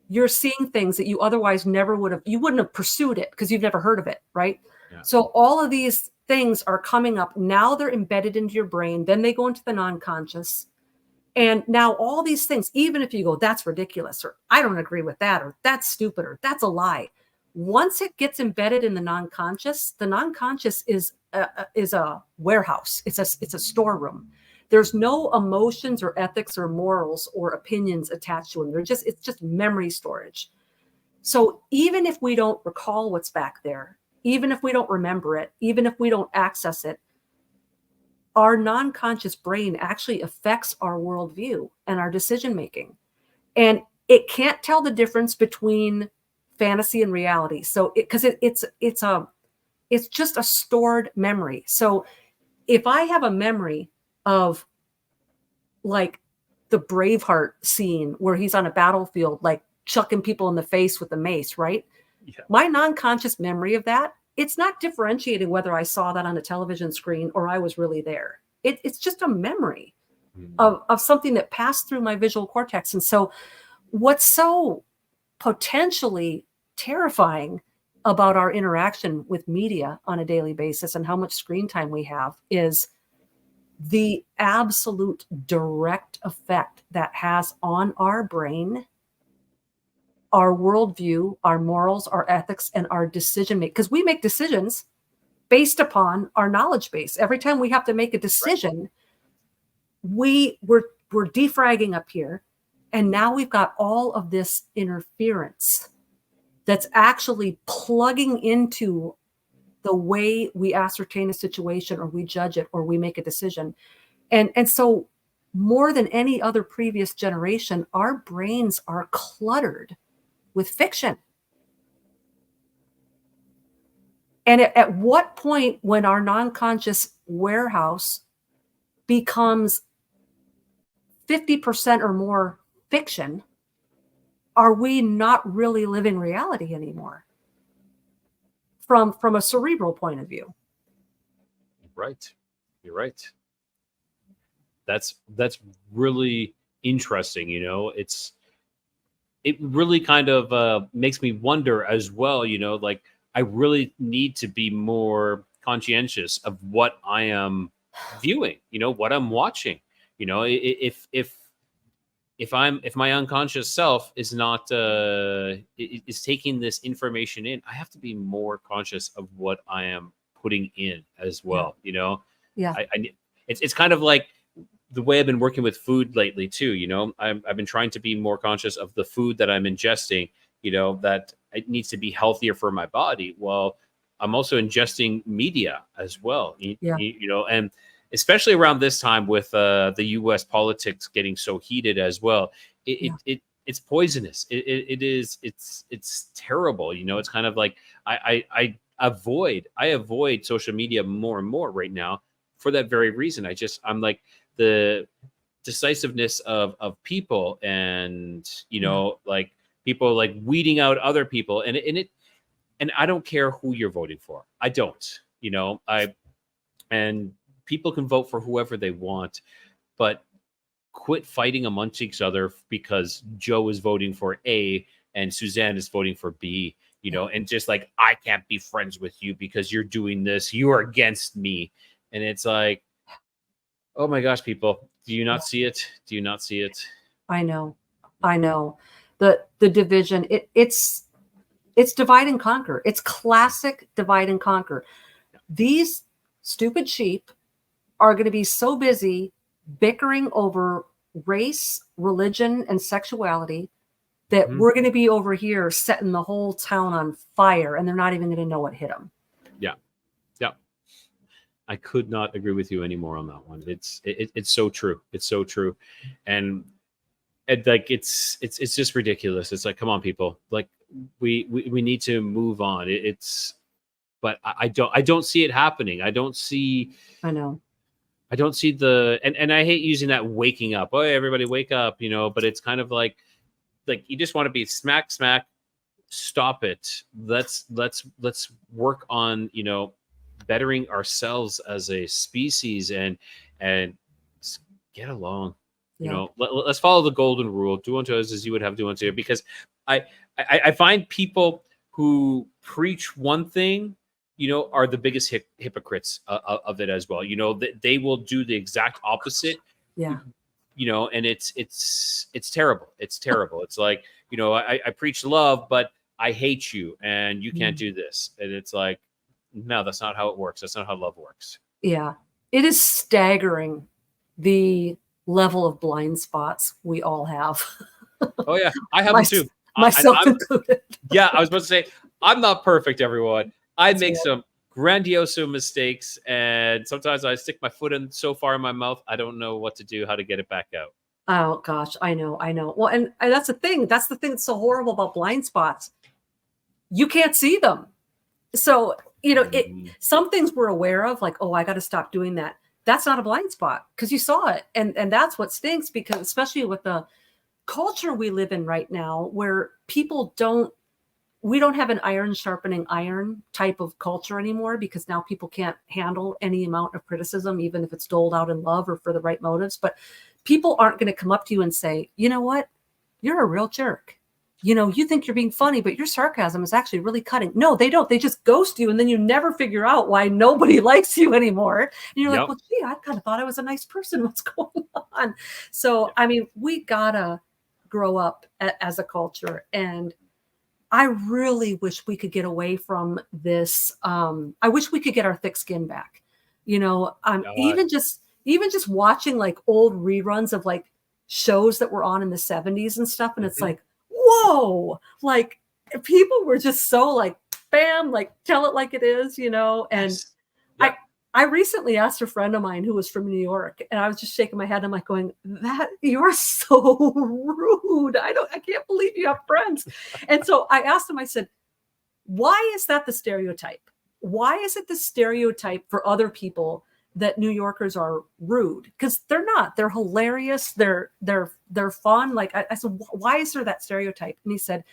you're seeing things that you otherwise you wouldn't have pursued it because you've never heard of it, right? Yeah. So all of these things are coming up. Now they're embedded into your brain. Then they go into the non-conscious. And now all these things, even if you go, that's ridiculous, or I don't agree with that, or that's stupid, or that's a lie. Once it gets embedded in the non-conscious is a warehouse. It's a storeroom. There's no emotions or ethics or morals or opinions attached to them. It's just memory storage. So even if we don't recall what's back there, even if we don't remember it, even if we don't access it, our non-conscious brain actually affects our worldview and our decision-making. And it can't tell the difference between fantasy and reality. So it's just a stored memory. So if I have a memory of like the Braveheart scene where he's on a battlefield, like chucking people in the face with a mace, right? Yeah. My non-conscious memory of that, it's not differentiating whether I saw that on a television screen or I was really there. It's just a memory of something that passed through my visual cortex. And so what's so potentially terrifying about our interaction with media on a daily basis and how much screen time we have is the absolute direct effect that has on our brain, our worldview, our morals, our ethics, and our decision making. Because we make decisions based upon our knowledge base. Every time we have to make a decision, we're defragging up here. And now we've got all of this interference that's actually plugging into the way we ascertain a situation, or we judge it, or we make a decision. And so more than any other previous generation, our brains are cluttered with fiction. And at what point, when our non-conscious warehouse becomes 50% or more fiction, are we not really living reality anymore from a cerebral point of view? Right. You're right. That's really interesting. It really kind of makes me wonder as well, like I really need to be more conscientious of what I am viewing, what I'm watching. If my unconscious self is not is taking this information in, I have to be more conscious of what I am putting in as well. Yeah. It's kind of like the way I've been working with food lately too. I've been trying to be more conscious of the food that I'm ingesting, that it needs to be healthier for my body. Well, I'm also ingesting media as well, and especially around this time with the U.S. politics getting so heated as well, it's poisonous. It's terrible. It's kind of like I avoid social media more and more right now for that very reason. I'm like the decisiveness of people, and like people like weeding out other people, and I don't care who you're voting for. I don't. And people can vote for whoever they want, but quit fighting amongst each other because Joe is voting for A and Suzanne is voting for B, and just like, I can't be friends with you because you're doing this. You are against me. And it's like, oh my gosh, people, do you not see it? Do you not see it? I know. I know. The division, it's divide and conquer. It's classic divide and conquer. These stupid sheep are going to be so busy bickering over race, religion, and sexuality that Mhm. we're going to be over here setting the whole town on fire, and they're not even going to know what hit them. Yeah. Yeah. I could not agree with you anymore on that one. It's so true. It's so true. And like it's just ridiculous. It's like, come on, people. Like we need to move on. But I don't see it happening. I don't see I know. the and I hate using that waking up. Oh, everybody wake up, but it's kind of like you just want to be smack. Stop it. Let's work on, bettering ourselves as a species and just get along. Yeah. Let's follow the golden rule. Do unto others as you would have do unto you. Because I find people who preach one thing, are the biggest hypocrites of it as well. They will do the exact opposite. Yeah. And it's terrible. It's terrible. It's like, I preach love, but I hate you and you can't do this. And it's like, no, that's not how it works. That's not how love works. Yeah. It is staggering the level of blind spots we all have. Oh yeah, I have them too. Myself included. Yeah, I was about to say, I'm not perfect, everyone. I That's make right. some grandiose mistakes, and sometimes I stick my foot in so far in my mouth, I don't know what to do, how to get it back out. Oh gosh, I know. Well, and that's the thing. That's the thing that's so horrible about blind spots. You can't see them. So, some things we're aware of, like, oh, I got to stop doing that. That's not a blind spot because you saw it. And that's what stinks, because especially with the culture we live in right now, where we don't have an iron sharpening iron type of culture anymore, because now people can't handle any amount of criticism, even if it's doled out in love or for the right motives. But people aren't going to come up to you and say, you know what? You're a real jerk. You think you're being funny, but your sarcasm is actually really cutting. No, they don't. They just ghost you. And then you never figure out why nobody likes you anymore. And you're like, well, gee, I kind of thought I was a nice person. What's going on? So, I mean, we gotta grow up as a culture. And I really wish we could get away from this. I wish we could get our thick skin back. Even just watching like old reruns of like shows that were on in the 70s and stuff. And it's like, whoa, like people were just so like, bam, like tell it like it is, and Yes. Yep. I recently asked a friend of mine who was from New York, and I was just shaking my head. I'm like going, that you're so rude. I can't believe you have friends. And so I asked him, I said, why is that the stereotype? Why is it the stereotype for other people that New Yorkers are rude? Because they're not. They're hilarious. They're fun. Like I said, why is there that stereotype? And he said,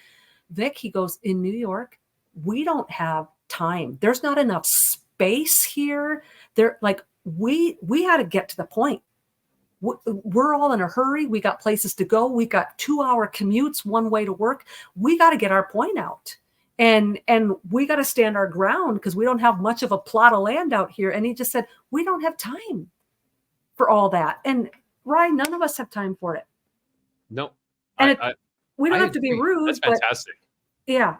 Vic, he goes, in New York, we don't have time. There's not enough space here. They're like, we had to get to the point. We're all in a hurry. We got places to go. We got 2-hour commutes one way to work. We got to get our point out. And we got to stand our ground because we don't have much of a plot of land out here. And he just said, we don't have time for all that. And Ryan, none of us have time for it. No. And we don't have to be rude. That's fantastic. But yeah,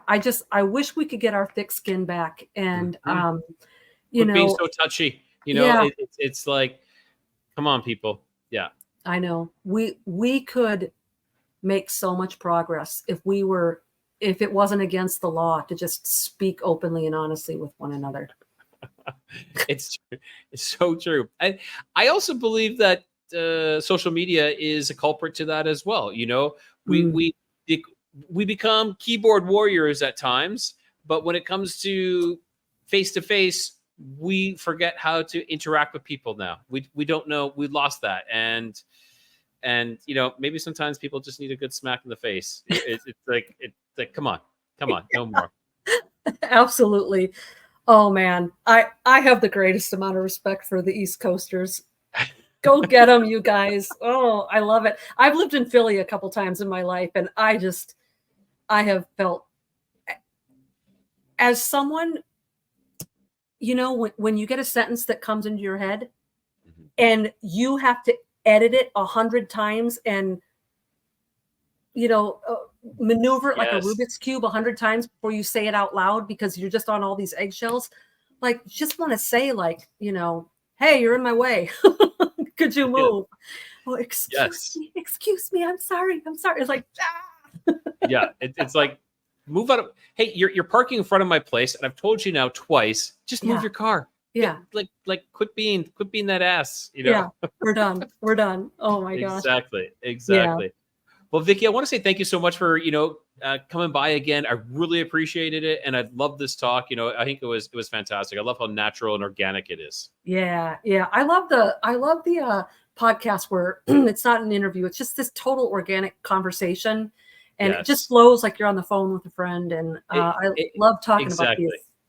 I wish we could get our thick skin back. And, being so touchy, Yeah. it's like, come on, people. Yeah. I know we could make so much progress if it wasn't against the law to just speak openly and honestly with one another. It's so true. And I also believe that social media is a culprit to that as well. We become keyboard warriors at times, but when it comes to face, we forget how to interact with people now. We don't know. We lost that. And maybe sometimes people just need a good smack in the face. It's like, come on, no more. Absolutely. Oh man, I have the greatest amount of respect for the East Coasters. Go get them, you guys. Oh, I love it. I've lived in Philly a couple times in my life, and I have felt as someone, when you get a sentence that comes into your head and you have to edit it 100 times and maneuver it like a Yes. Rubik's Cube 100 times before you say it out loud because you're just on all these eggshells. Like, just want to say, like, hey, you're in my way. Could you move? Oh, Yes. excuse me. I'm sorry. It's like, Yeah. It's like, move out of, hey, you're parking in front of my place, and I've told you now twice, just move Yeah. your car. yeah, Like quit being that ass, yeah, we're done. We're done. Oh my gosh. Exactly. Well, Vicky, I want to say thank you so much for coming by again. I really appreciated it, and I love this talk. I think it was fantastic. I love how natural and organic it is. Yeah. I love the podcast where it's not an interview. It's just this total organic conversation, and it just flows like you're on the phone with a friend. And I love talking about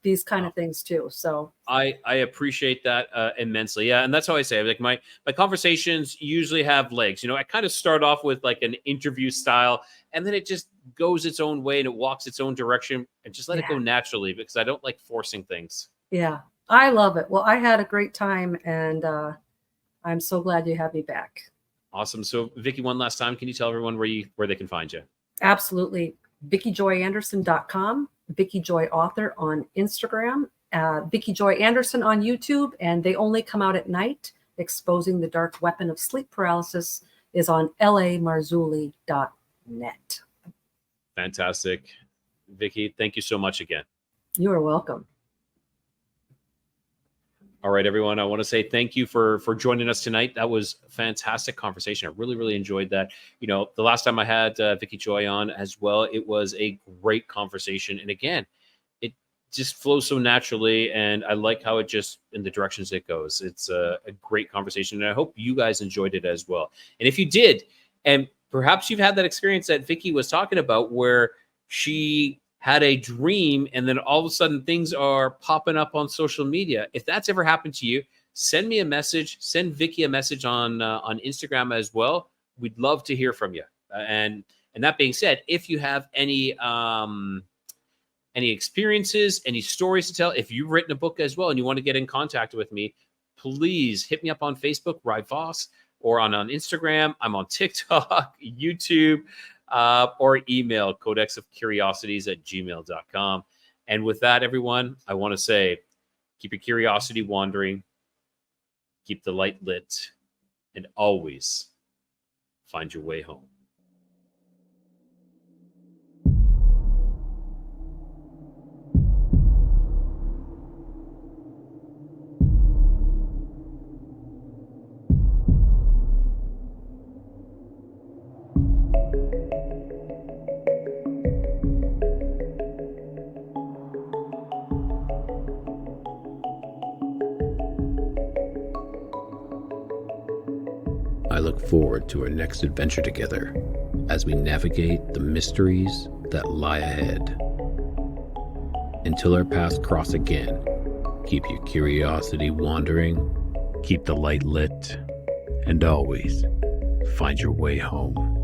these kind of things too. So I appreciate that immensely. Yeah. And that's how I say it. Like my conversations usually have legs. I kind of start off with like an interview style, and then it just goes its own way and it walks its own direction, and just let it go naturally, because I don't like forcing things. Yeah, I love it. Well, I had a great time, and I'm so glad you had me back. Awesome. So Vicky, one last time, can you tell everyone where they can find you? Absolutely. VickiJoyAnderson.com, Vicky Joy Author on Instagram, Vicki Joy Anderson on YouTube, and They Only Come Out at Night, Exposing the Dark Weapon of Sleep Paralysis is on lamarzulli.net. Fantastic. Vicky, thank you so much again. You are welcome. All right, everyone. I want to say thank you for joining us tonight. That was a fantastic conversation. I really, really enjoyed that. The last time I had Vicki Joy on as well, it was a great conversation. And again, it just flows so naturally, and I like how it just in the directions it goes. It's a great conversation, and I hope you guys enjoyed it as well. And if you did, and perhaps you've had that experience that Vicky was talking about, where she had a dream and then all of a sudden things are popping up on social media. If that's ever happened to you, send me a message, send Vicky a message on Instagram as well. We'd love to hear from you. And that being said, if you have any experiences, any stories to tell, if you've written a book as well and you want to get in contact with me, please hit me up on Facebook, Rye Voss, or on Instagram. I'm on TikTok, YouTube, or email codexofcuriosities@gmail.com. And with that, everyone, I want to say, keep your curiosity wandering, keep the light lit, and always find your way home. I look forward to our next adventure together as we navigate the mysteries that lie ahead. Until our paths cross again, keep your curiosity wandering, keep the light lit, and always find your way home.